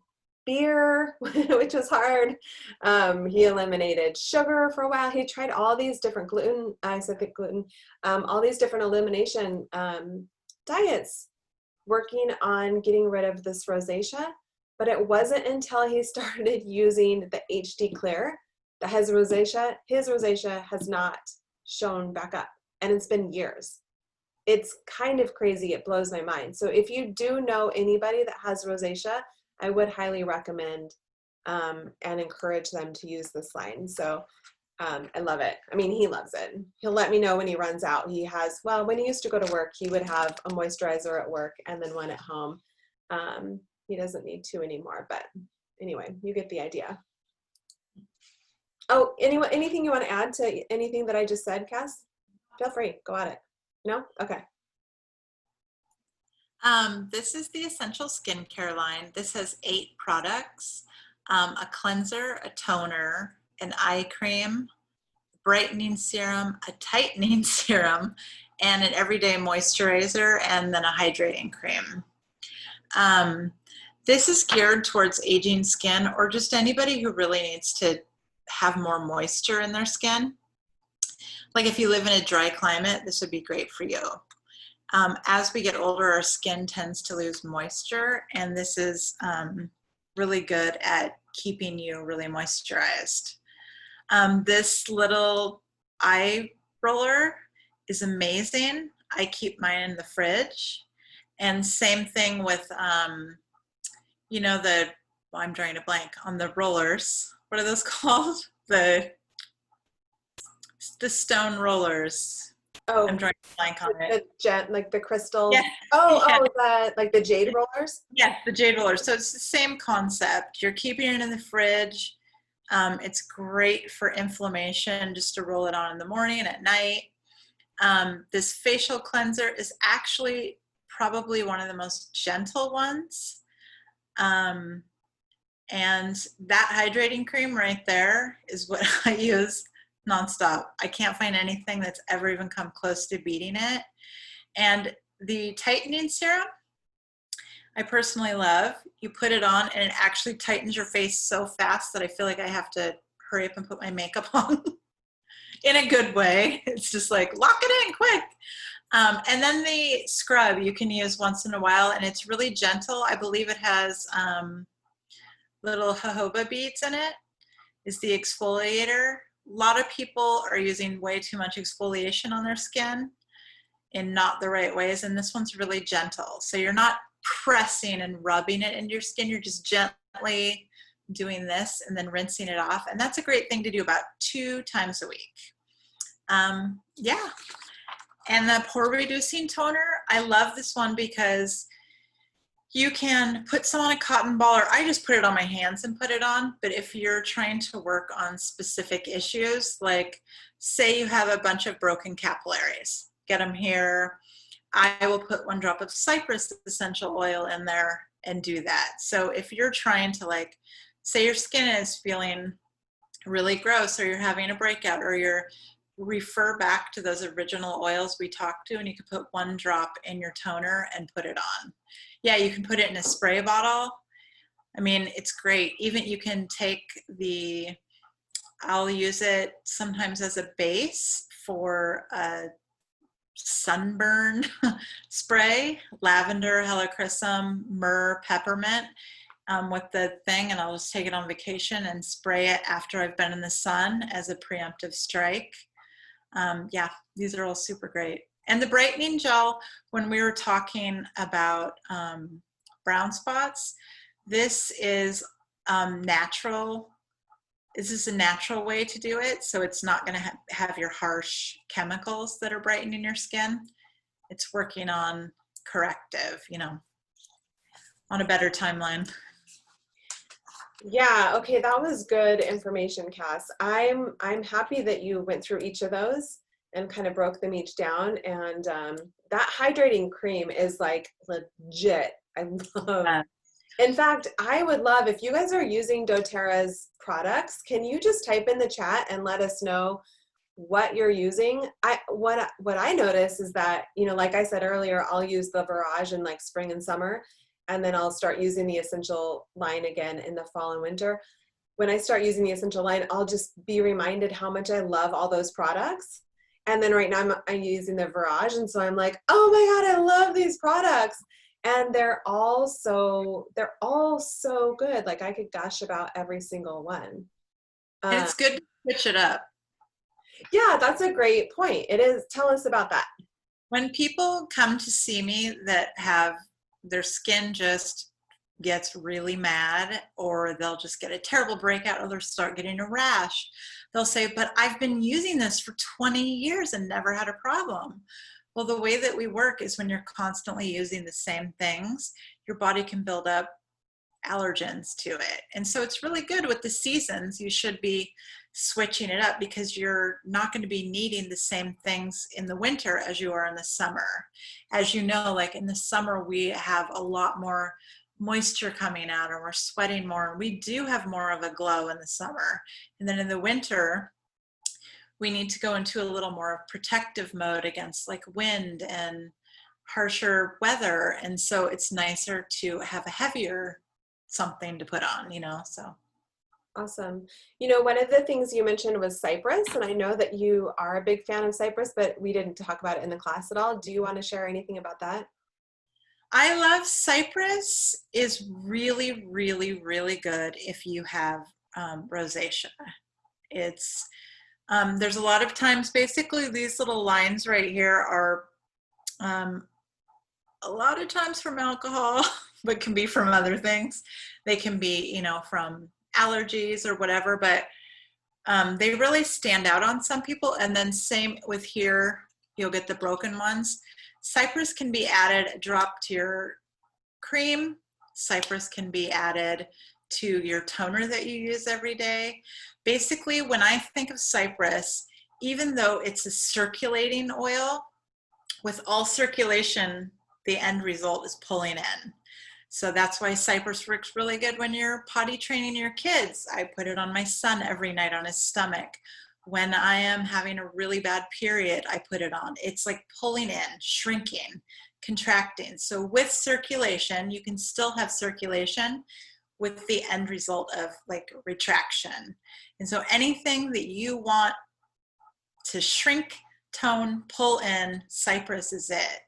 Speaker 2: beer, which was hard. He eliminated sugar for a while. He tried all these different all these different elimination diets, working on getting rid of this rosacea. But it wasn't until he started using the HD Clear that his rosacea has not shown back up. And it's been years. It's kind of crazy. It blows my mind. So if you do know anybody that has rosacea, I would highly recommend and encourage them to use this line. So I love it. I mean, he loves it. He'll let me know when he runs out. He has, well, when he used to go to work, he would have a moisturizer at work and then one at home. He doesn't need two anymore, but anyway, you get the idea. Oh, anything you want to add to anything that I just said, Cass? Feel free, go at it. No? Okay.
Speaker 3: This is the Essential Skincare line. This has 8 products, a cleanser, a toner, an eye cream, brightening serum, a tightening serum, and an everyday moisturizer, and then a hydrating cream. This is geared towards aging skin or just anybody who really needs to have more moisture in their skin. Like if you live in a dry climate, this would be great for you. As we get older, our skin tends to lose moisture, and this is really good at keeping you really moisturized. This little eye roller is amazing. I keep mine in the fridge. And same thing with, you know, I'm drawing a blank on the rollers. What are those called? The stone rollers.
Speaker 2: Oh,
Speaker 3: I'm drawing a blank on it.
Speaker 2: Like the crystals.
Speaker 3: Yeah.
Speaker 2: Oh,
Speaker 3: Yeah.
Speaker 2: oh, like the jade rollers?
Speaker 3: Yes, the jade rollers. So it's the same concept. You're keeping it in the fridge. It's great for inflammation, just to roll it on in the morning and at night. This facial cleanser is actually probably one of the most gentle ones. And that hydrating cream right there is what I use nonstop. I can't find anything that's ever even come close to beating it. And the tightening serum, I personally love. You put it on and it actually tightens your face so fast that I feel like I have to hurry up and put my makeup on in a good way. It's just like, lock it in quick. And then the scrub you can use once in a while, and it's really gentle. I believe it has little jojoba beads in it, is the exfoliator. A lot of people are using way too much exfoliation on their skin in not the right ways, and this one's really gentle. So you're not pressing and rubbing it into your skin, you're just gently doing this and then rinsing it off. And that's a great thing to do about 2 times a week. Yeah. And the pore reducing toner, I love this one because you can put some on a cotton ball, or I just put it on my hands and put it on. But if you're trying to work on specific issues, like say you have a bunch of broken capillaries, get them here. I will put 1 drop of cypress essential oil in there and do that. So if you're trying to, like, say your skin is feeling really gross, or you're having a breakout, or you're refer back to those original oils we talked to, and you can put 1 drop in your toner and put it on. Yeah, you can put it in a spray bottle. I mean, it's great. Even you can take I'll use it sometimes as a base for a sunburn spray, lavender, helichrysum, myrrh, peppermint, with the thing, and I'll just take it on vacation and spray it after I've been in the sun as a preemptive strike. Yeah, these are all super great. And the brightening gel, when we were talking about brown spots, this is natural. This is a natural way to do it, so it's not going to have your harsh chemicals that are brightening your skin. It's working on corrective, you know, on a better timeline.
Speaker 2: Yeah, okay, that was good information, Cass. I'm happy that you went through each of those and kind of broke them each down. And that hydrating cream is like legit. I love. In fact, I would love if you guys are using doTERRA's products, can you just type in the chat and let us know what you're using? What I notice is that, you know, like I said earlier, I'll use the Virage in like spring and summer, and then I'll start using the Essential line again in the fall and winter. When I start using the Essential line, I'll just be reminded how much I love all those products. And then right now I'm using the Virage, and so I'm like, oh my God, I love these products. And they're all so good. Like I could gush about every single one.
Speaker 3: And it's good to switch it up.
Speaker 2: Yeah, that's a great point. It is. Tell us about that.
Speaker 3: When people come to see me that have their skin just gets really mad, or they'll just get a terrible breakout, or they'll start getting a rash, they'll say, but I've been using this for 20 years and never had a problem. Well, the way that we work is when you're constantly using the same things, your body can build up allergens to it. And so it's really good with the seasons. You should be switching it up because you're not going to be needing the same things in the winter as you are in the summer. As you know, like in the summer, we have a lot more moisture coming out and we're sweating more. And we do have more of a glow in the summer. And then in the winter, we need to go into a little more protective mode against like wind and harsher weather. And so it's nicer to have a heavier something to put on, you know, so.
Speaker 2: Awesome. You know, one of the things you mentioned was cypress, and I know that you are a big fan of cypress, but we didn't talk about it in the class at all. Do you want to share anything about that?
Speaker 3: I love cypress. Is really, really, really good if you have rosacea. It's, there's a lot of times, basically these little lines right here are a lot of times from alcohol, but can be from other things. They can be, you know, from allergies or whatever, but they really stand out on some people. And then same with here, you'll get the broken ones. Cypress can be added, drop to your cream. Cypress can be added to your toner that you use every day. Basically, when I think of cypress, even though it's a circulating oil, with all circulation, the end result is pulling in. So that's why cypress works really good when you're potty training your kids. I put it on my son every night on his stomach. When I am having a really bad period, I put it on. It's like pulling in, shrinking, contracting. So with circulation, you can still have circulation with the end result of like retraction. And so anything that you want to shrink, tone, pull in, cypress is it.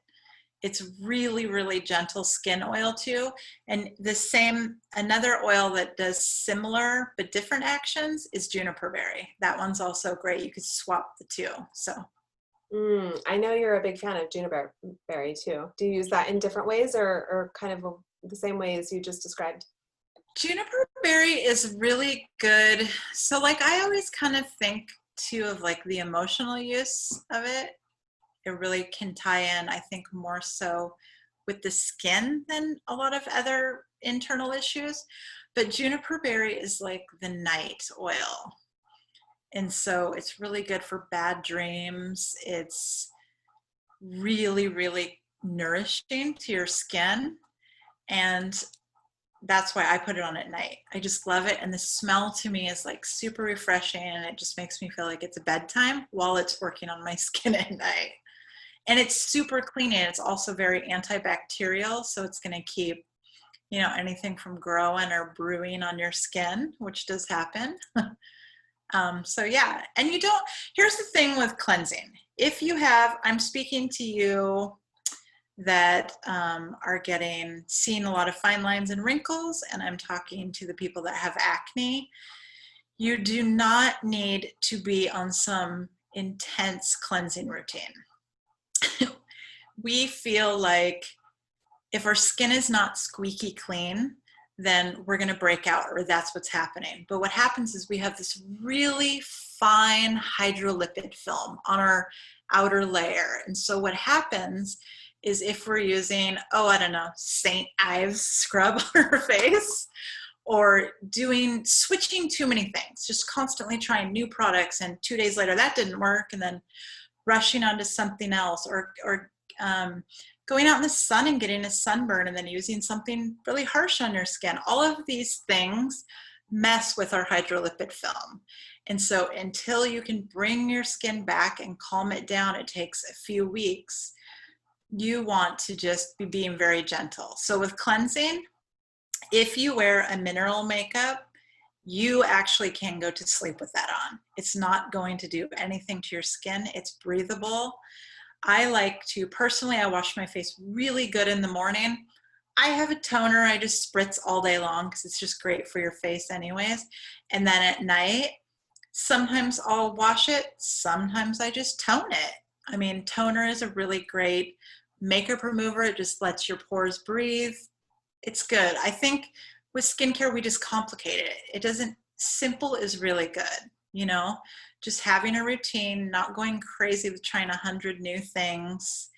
Speaker 3: It's really, really gentle skin oil too. And the same, another oil that does similar but different actions is juniper berry. That one's also great. You could swap the two. So.
Speaker 2: I know you're a big fan of juniper berry too. Do you use that in different ways or kind of the same way as you just described?
Speaker 3: Juniper berry is really good. So like I always kind of think too of like the emotional use of it. It really can tie in, I think, more so with the skin than a lot of other internal issues. But juniper berry is like the night oil. And so it's really good for bad dreams. It's really, really nourishing to your skin. And that's why I put it on at night. I just love it. And the smell to me is like super refreshing. And it just makes me feel like it's bedtime while it's working on my skin at night. And it's super cleaning. It's also very antibacterial. So it's going to keep, you know, anything from growing or brewing on your skin, which does happen. So yeah. And you don't, here's the thing with cleansing. If you have, I'm speaking to you that are seeing a lot of fine lines and wrinkles, and I'm talking to the people that have acne. You do not need to be on some intense cleansing routine. We feel like if our skin is not squeaky clean, then we're going to break out, or that's what's happening. But what happens is we have this really fine hydrolipid film on our outer layer. And so what happens is if we're using, I don't know, St. Ives scrub on our face, or switching too many things, just constantly trying new products, and 2 days later that didn't work, and then rushing onto something else, or going out in the sun and getting a sunburn and then using something really harsh on your skin. All of these things mess with our hydrolipid film. And so until you can bring your skin back and calm it down, it takes a few weeks. You want to just be being very gentle. So with cleansing, if you wear a mineral makeup, you actually can go to sleep with that on. It's not going to do anything to your skin. It's breathable. I like to, personally, I wash my face really good in the morning. I have a toner I just spritz all day long because it's just great for your face anyways. And then at night, sometimes I'll wash it. Sometimes I just tone it. I mean, toner is a really great makeup remover. It just lets your pores breathe. It's good. I think with skincare, we just complicate it. It doesn't, simple is really good, you know, just having a routine, not going crazy with trying 100 new things.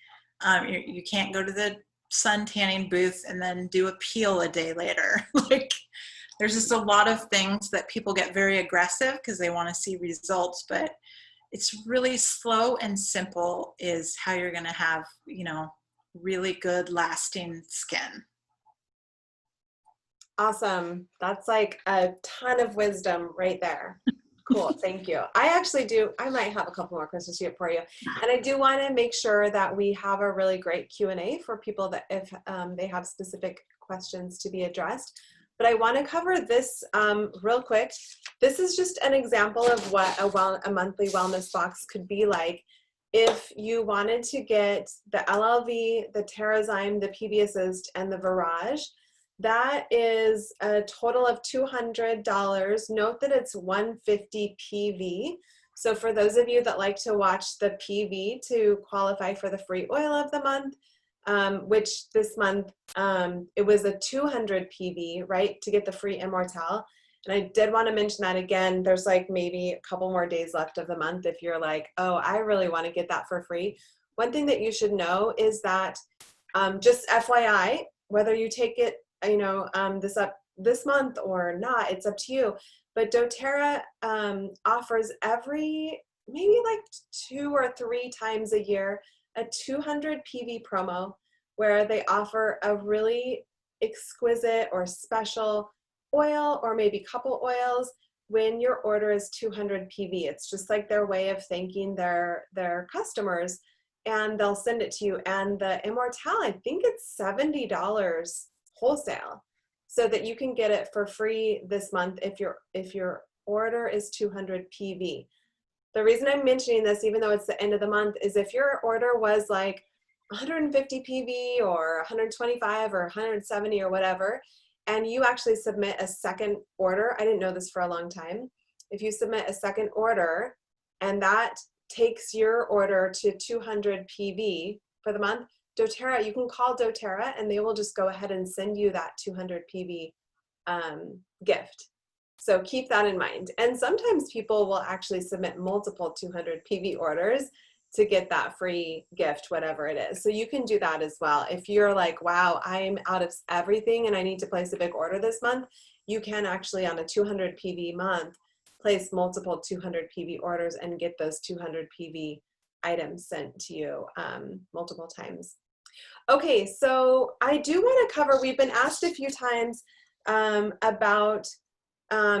Speaker 3: You can't go to the sun tanning booth and then do a peel a day later. Like, there's just a lot of things that people get very aggressive because they want to see results, but it's really slow and simple is how you're going to have, you know, really good lasting skin.
Speaker 2: Awesome. That's like a ton of wisdom right there. Cool. Thank you. I might have a couple more questions for you. And I do want to make sure that we have a really great Q&A for people that if they have specific questions to be addressed. But I want to cover this real quick. This is just an example of what a monthly wellness box could be like. If you wanted to get the LLV, the Terrazyme, the PB Assist, and the Virage, that is a total of $200. Note that it's 150 PV. So for those of you that like to watch the PV to qualify for the free oil of the month, which this month it was a 200 PV, right, to get the free Immortelle. And I did want to mention that again, there's like maybe a couple more days left of the month if you're like, oh, I really want to get that for free. One thing that you should know is that just FYI, whether you take it, you know, this month or not, it's up to you. But doTERRA offers maybe like 2 or 3 times a year a 200 PV promo where they offer a really exquisite or special oil or maybe couple oils when your order is 200 PV. It's just like their way of thanking their customers, and they'll send it to you. And the Immortelle, I think it's $70 wholesale, so that you can get it for free this month if your order is 200 PV. The reason I'm mentioning this, even though it's the end of the month, is if your order was like 150 PV or 125 or 170 or whatever, and you actually submit a second order, I didn't know this for a long time, if you submit a second order and that takes your order to 200 PV for the month, doTERRA, you can call doTERRA and they will just go ahead and send you that 200 PV gift. So keep that in mind. And sometimes people will actually submit multiple 200 PV orders to get that free gift, whatever it is. So you can do that as well. If you're like, wow, I'm out of everything and I need to place a big order this month, you can actually on a 200 PV month place multiple 200 PV orders and get those 200 PV items sent to you multiple times. Okay, so I do want to cover, we've been asked a few times about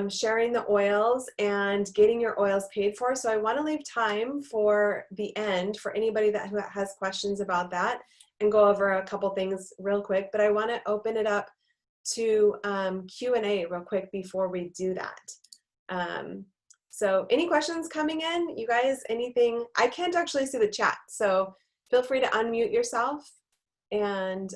Speaker 2: sharing the oils and getting your oils paid for. So I want to leave time for the end for anybody that has questions about that and go over a couple things real quick. But I want to open it up to Q&A real quick before we do that. So any questions coming in? You guys, anything? I can't actually see the chat, so feel free to unmute yourself and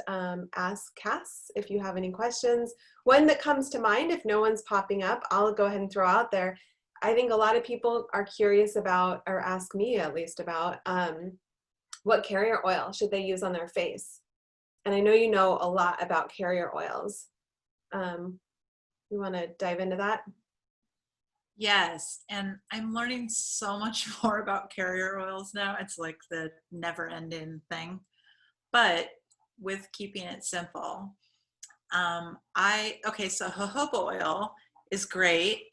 Speaker 2: ask Cass if you have any questions. One that comes to mind, if no one's popping up, I'll go ahead and throw out there. I think a lot of people are curious about, or ask me at least about, what carrier oil should they use on their face? And I know you know a lot about carrier oils. You want to dive into that?
Speaker 3: Yes, and I'm learning so much more about carrier oils now. It's like the never-ending thing. But with keeping it simple, so jojoba oil is great,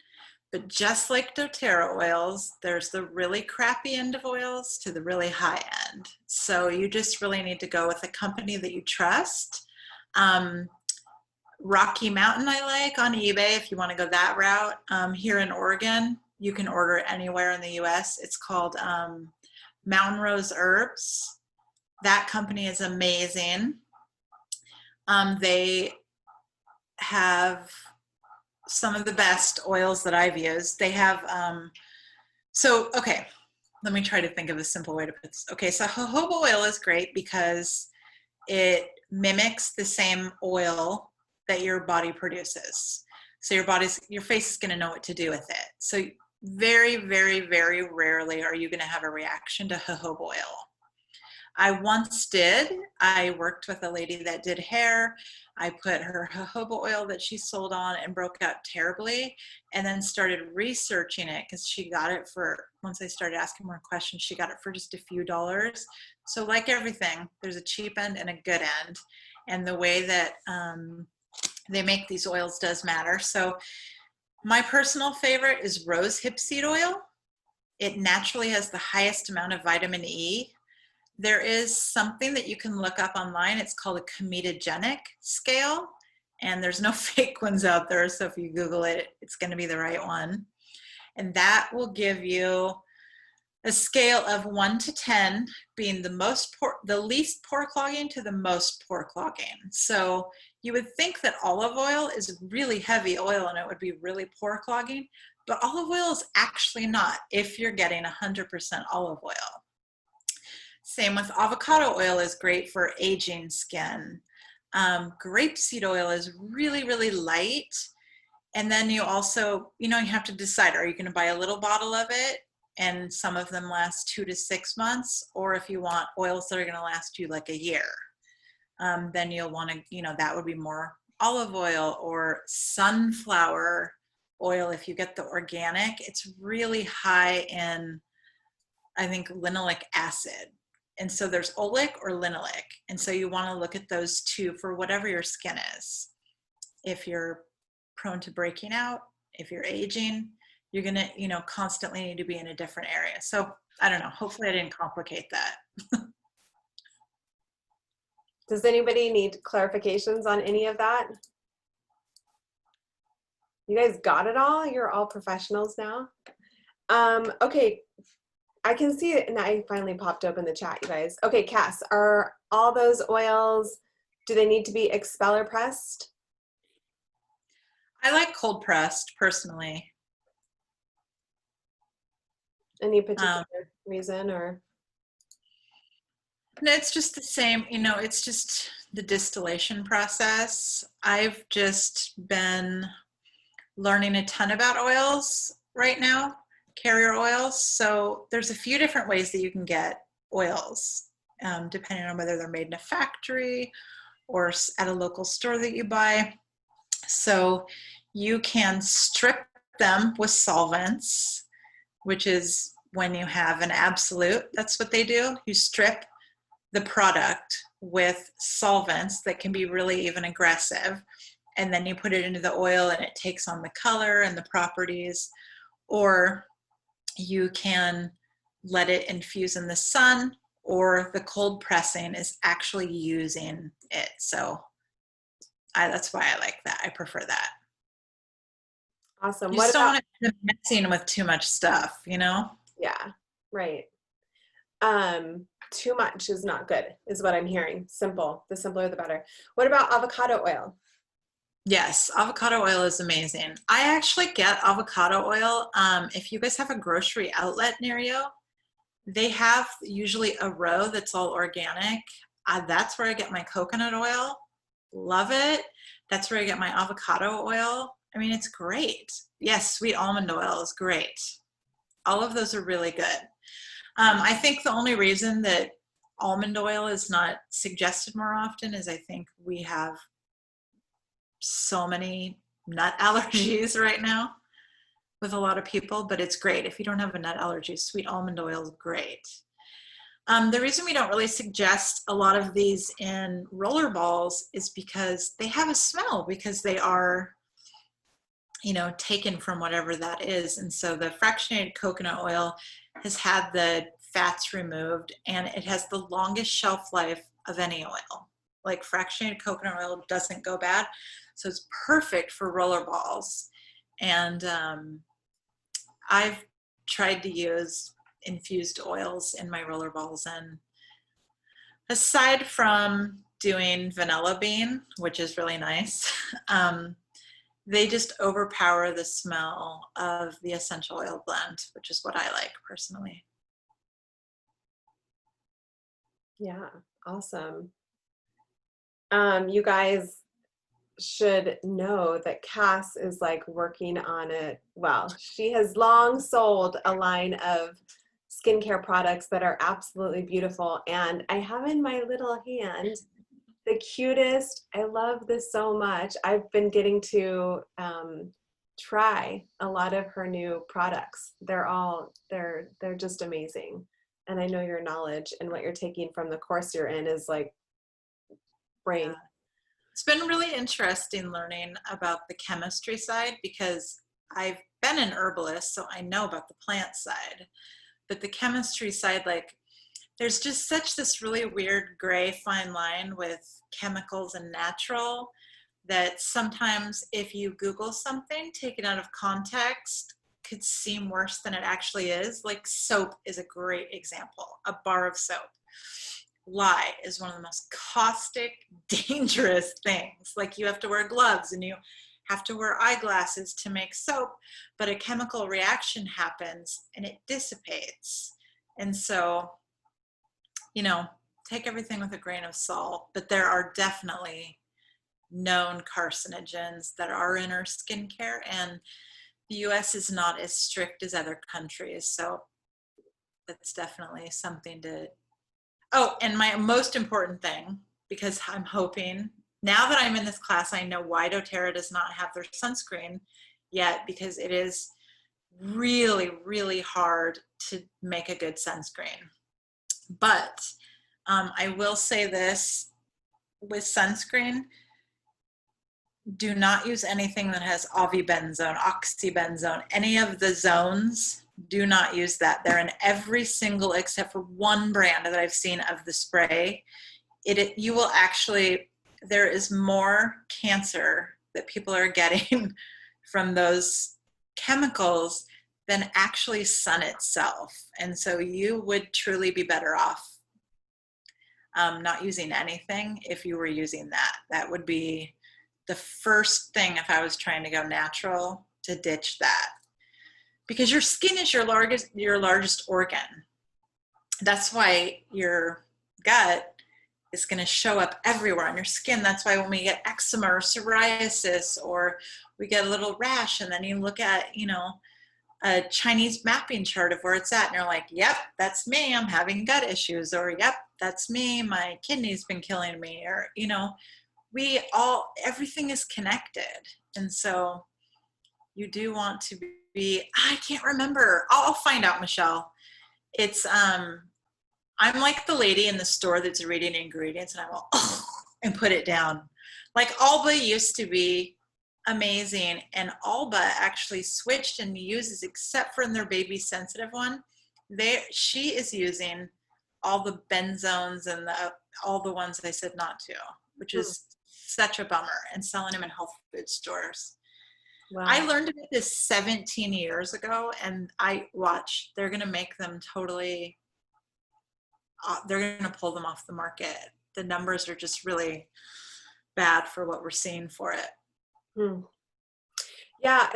Speaker 3: but just like doTERRA oils, there's the really crappy end of oils to the really high end. So you just really need to go with a company that you trust. Rocky Mountain I like on eBay if you want to go that route. Here in Oregon, you can order anywhere in the US. It's called Mountain Rose Herbs. That company is amazing. They have some of the best oils that I've used. They have, okay, let me try to think of a simple way to put this. Okay, so jojoba oil is great because it mimics the same oil that your body produces. So your face is gonna know what to do with it. So very, very, very rarely are you gonna have a reaction to jojoba oil. I once did. I worked with a lady that did hair. I put her jojoba oil that she sold on and broke out terribly, and then started researching it because she got it for, once I started asking more questions, she got it for just a few dollars. So like everything, there's a cheap end and a good end. And the way that they make these oils does matter. So my personal favorite is rose hip seed oil. It naturally has the highest amount of vitamin E. There is something that you can look up online. It's called a comedogenic scale, and there's no fake ones out there. So if you Google it, it's going to be the right one. And that will give you a scale of 1 to 10 being the least pore clogging to the most pore clogging. So you would think that olive oil is really heavy oil and it would be really pore clogging, but olive oil is actually not if you're getting 100% olive oil. Same with avocado oil is great for aging skin. Grapeseed oil is really, really light. And then you also, you have to decide, are you going to buy a little bottle of it? And some of them last 2 to 6 months, or if you want oils that are going to last you like a year, then you'll want to, that would be more olive oil or sunflower oil. If you get the organic, it's really high in, I think, linoleic acid. And so there's oleic or linoleic. And so you want to look at those two for whatever your skin is. If you're prone to breaking out, if you're aging, you're going to, constantly need to be in a different area. So I don't know, hopefully I didn't complicate that.
Speaker 2: Does anybody need clarifications on any of that? You guys got it all? You're all professionals now? Okay, I can see it, and I finally popped open the chat, you guys. Okay, Cass, are all those oils, do they need to be expeller pressed?
Speaker 3: I like cold pressed personally.
Speaker 2: Any particular reason or?
Speaker 3: No, it's just the same, it's just the distillation process. I've just been learning a ton about oils right now, carrier oils. So there's a few different ways that you can get oils, depending on whether they're made in a factory or at a local store that you buy. So you can strip them with solvents, which is when you have an absolute, that's what they do. You strip the product with solvents that can be really even aggressive, and then you put it into the oil and it takes on the color and the properties. Or you can let it infuse in the sun, or the cold pressing is actually using it. So that's why I like that. I prefer that.
Speaker 2: Awesome.
Speaker 3: You just don't want it messing with too much stuff, Yeah,
Speaker 2: right. Too much is not good, is what I'm hearing. Simple. The simpler, the better. What about avocado oil?
Speaker 3: Yes, avocado oil is amazing. I actually get avocado oil. If you guys have a grocery outlet near you, they have usually a row that's all organic. That's where I get my coconut oil. Love it. That's where I get my avocado oil. I mean, it's great. Yes, sweet almond oil is great. All of those are really good. I think the only reason that almond oil is not suggested more often is I think we have so many nut allergies right now with a lot of people, but it's great. If you don't have a nut allergy, sweet almond oil is great. The reason we don't really suggest a lot of these in roller balls is because they have a smell, because they are, taken from whatever that is. And so the fractionated coconut oil has had the fats removed, and it has the longest shelf life of any oil. Like fractionated coconut oil doesn't go bad. So it's perfect for roller balls. And I've tried to use infused oils in my roller balls, and aside from doing vanilla bean, which is really nice, they just overpower the smell of the essential oil blend, which is what I like personally.
Speaker 2: Yeah, awesome. You guys should know that Cass is like working on it. Well, she has long sold a line of skincare products that are absolutely beautiful. And I have in my little hand the cutest. I love this so much. I've been getting to try a lot of her new products. They're just amazing. And I know your knowledge and what you're taking from the course you're in is like brain.
Speaker 3: Yeah. It's been really interesting learning about the chemistry side because I've been an herbalist, so I know about the plant side. But the chemistry side, like, there's just such this really weird gray fine line with chemicals and natural that sometimes if you Google something, take it out of context, could seem worse than it actually is. Like soap is a great example, a bar of soap. Lye is one of the most caustic, dangerous things. Like you have to wear gloves and you have to wear eyeglasses to make soap, but a chemical reaction happens and it dissipates. And so, you know, take everything with a grain of salt, but there are definitely known carcinogens that are in our skincare, and the US is not as strict as other countries. So that's definitely something to, oh, and my most important thing, because I'm hoping, now that I'm in this class, I know why doTERRA does not have their sunscreen yet, because it is really, really hard to make a good sunscreen. But I will say this, with sunscreen, do not use anything that has avibenzone, oxybenzone, any of the zones. Do not use that. They're in every single, except for one brand that I've seen of the spray. You will actually, there is more cancer that people are getting from those chemicals than actually sun itself. And so you would truly be better off not using anything if you were using that. That would be the first thing if I was trying to go natural, to ditch that. Because your skin is your largest organ. That's why your gut is going to show up everywhere on your skin. That's why when we get eczema or psoriasis, or we get a little rash, and then you look at, you know, a Chinese mapping chart of where it's at, and you're like, yep, that's me, I'm having gut issues, or yep, that's me, my kidney's been killing me, or, you know, everything is connected. And so you do want to be, I can't remember, I'll find out, Michelle. It's I'm like the lady in the store that's reading ingredients, and I will and put it down. Like Alba used to be amazing, and Alba actually switched and uses, except for in their baby sensitive one, she is using all the benzones and all the ones I said not to, which is such a bummer, and selling them in health food stores. Wow. I learned about this 17 years ago, and they're going to make them totally, they're going to pull them off the market. The numbers are just really bad for what we're seeing for it.
Speaker 2: Yeah,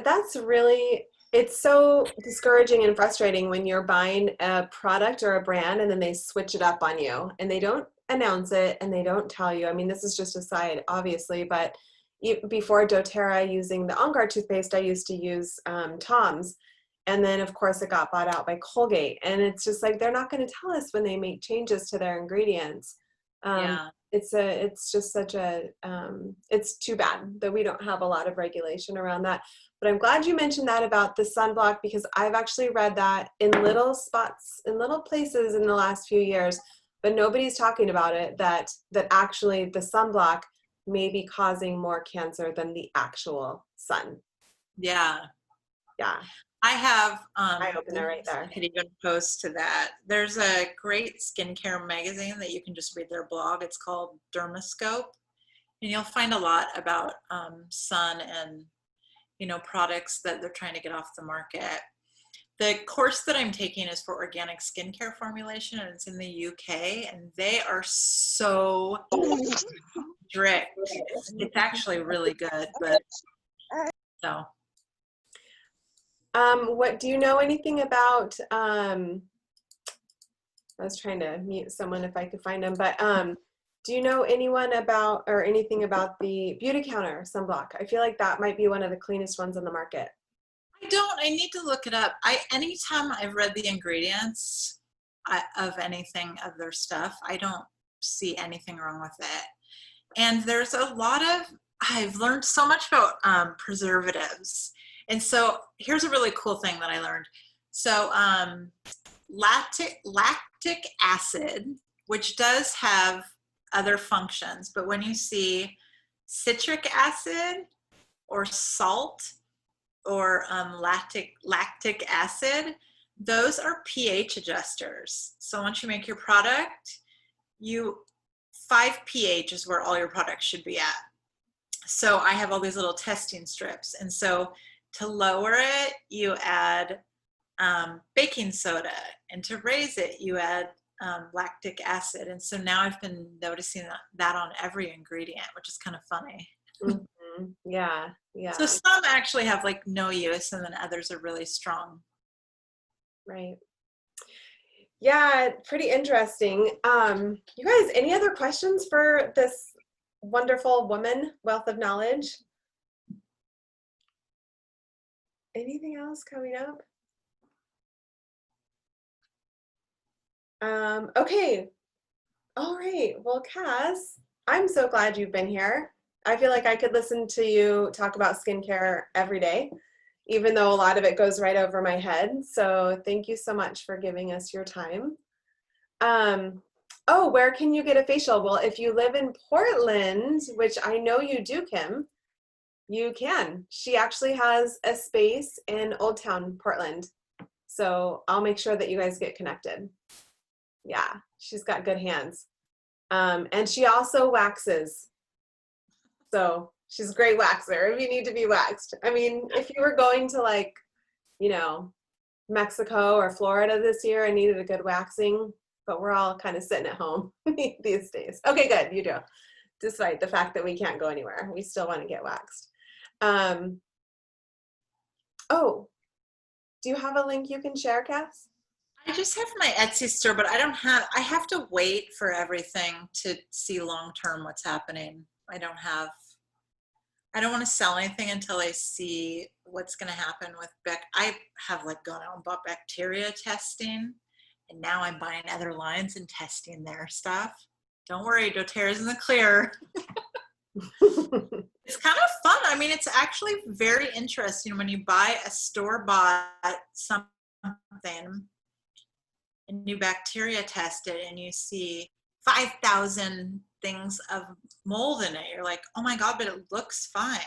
Speaker 2: it's so discouraging and frustrating when you're buying a product or a brand and then they switch it up on you and they don't announce it and they don't tell you. I mean, this is just a side, obviously, but before doTERRA, using the On Guard toothpaste, I used to use Tom's. And then, of course, it got bought out by Colgate. And it's just like, they're not going to tell us when they make changes to their ingredients.
Speaker 3: Yeah.
Speaker 2: It's just such it's too bad that we don't have a lot of regulation around that. But I'm glad you mentioned that about the sunblock, because I've actually read that in little spots, in little places in the last few years, but nobody's talking about it, that actually the sunblock may be causing more cancer than the actual sun.
Speaker 3: Yeah.
Speaker 2: Yeah.
Speaker 3: I have
Speaker 2: eye opener right there.
Speaker 3: I could even post to that. There's a great skincare magazine that you can just read their blog. It's called Dermoscope, and you'll find a lot about sun and, you know, products that they're trying to get off the market. The course that I'm taking is for organic skincare formulation, and it's in the UK, and they are so strict. It's actually really good, but so.
Speaker 2: What do you know anything about, I was trying to mute someone if I could find them, but do you know anything about the Beauty Counter sunblock? I feel like that might be one of the cleanest ones on the market.
Speaker 3: I need to look it up. Anytime I've read the ingredients of anything of their stuff, I don't see anything wrong with it. And there's I've learned so much about preservatives. And so here's a really cool thing that I learned. So lactic acid, which does have other functions, but when you see citric acid or salt or lactic acid, those are pH adjusters. So once you make your product, 5 pH is where all your products should be at. So I have all these little testing strips. And so to lower it, you add baking soda. And to raise it, you add lactic acid. And so now I've been noticing that on every ingredient, which is kind of funny.
Speaker 2: Mm-hmm. Yeah, yeah.
Speaker 3: So some actually have like no use, and then others are really strong.
Speaker 2: Right. Yeah, pretty interesting. You guys, any other questions for this wonderful woman, wealth of knowledge? Anything else coming up? Okay. All right. Well, Cass, I'm so glad you've been here. I feel like I could listen to you talk about skincare every day, even though a lot of it goes right over my head. So thank you so much for giving us your time. Oh, where can you get a facial? Well, if you live in Portland, which I know you do, Kim, you can. She actually has a space in Old Town, Portland. So I'll make sure that you guys get connected. Yeah, she's got good hands. And she also waxes. So she's a great waxer if you need to be waxed. I mean, if you were going to like, you know, Mexico or Florida this year and needed a good waxing, but we're all kind of sitting at home these days. Okay, good, you do. Despite the fact that we can't go anywhere, we still want to get waxed. Oh, do you have a link you can share, Cass?
Speaker 3: I just have my Etsy store, but I have to wait for everything to see long-term what's happening. I don't want to sell anything until I see what's going to happen with I have like gone out and bought bacteria testing, and now I'm buying other lines and testing their stuff. Don't worry, doTERRA's in the clear. It's kind of fun. I mean, it's actually very interesting when you buy a store-bought something and you bacteria test it and you see 5,000 things of mold in it. You're like, oh my God, but it looks fine.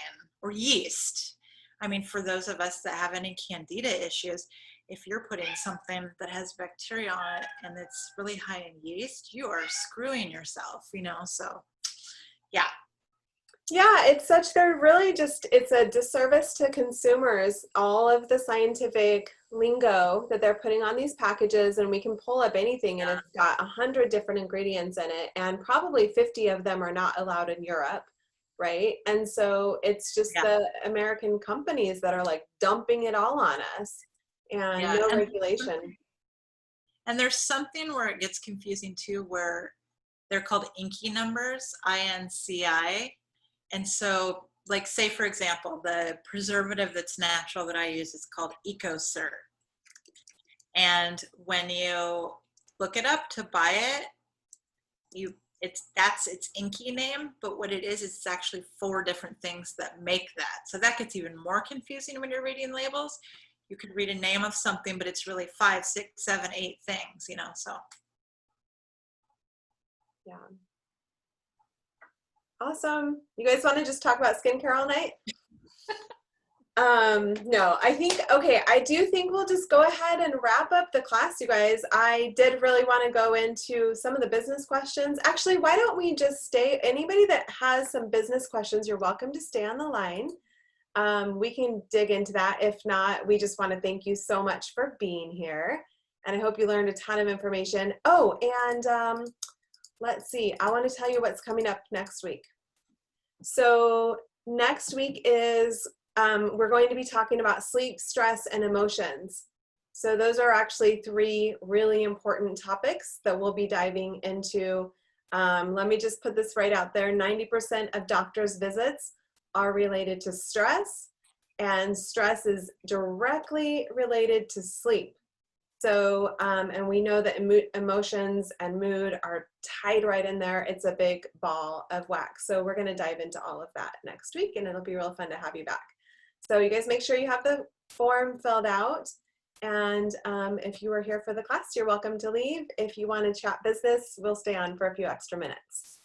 Speaker 3: Or yeast. I mean, for those of us that have any candida issues, if you're putting something that has bacteria on it and it's really high in yeast, you are screwing yourself, you know? So yeah.
Speaker 2: Yeah, it's a disservice to consumers, all of the scientific lingo that they're putting on these packages, and we can pull up anything and it's got 100 different ingredients in it, and probably 50 of them are not allowed in Europe, right? And so it's just the American companies that are like dumping it all on us, and no regulation.
Speaker 3: And there's something where it gets confusing too, where they're called INCI numbers, INCI. And so, like, say, for example, the preservative that's natural that I use is called EcoCert. And when you look it up to buy it, that's its INCI name, but what it is it's actually 4 different things that make that. So that gets even more confusing when you're reading labels. You could read a name of something, but it's really 5, 6, 7, 8 things, you know, so.
Speaker 2: Yeah. Awesome. You guys want to just talk about skincare all night? No, I do think we'll just go ahead and wrap up the class, you guys. I did really want to go into some of the business questions. Actually, why don't we just stay? Anybody that has some business questions, you're welcome to stay on the line. We can dig into that. If not, we just want to thank you so much for being here. And I hope you learned a ton of information. Oh, and let's see. I want to tell you what's coming up next week. So next week is, we're going to be talking about sleep, stress, and emotions. So those are actually 3 really important topics that we'll be diving into. Let me just put this right out there. 90% of doctors' visits are related to stress, And stress is directly related to sleep. So, and we know that emotions and mood are tied right in there. It's a big ball of wax. So we're going to dive into all of that next week, and it'll be real fun to have you back. So you guys make sure you have the form filled out. And if you were here for the class, you're welcome to leave. If you want to chat business, we'll stay on for a few extra minutes.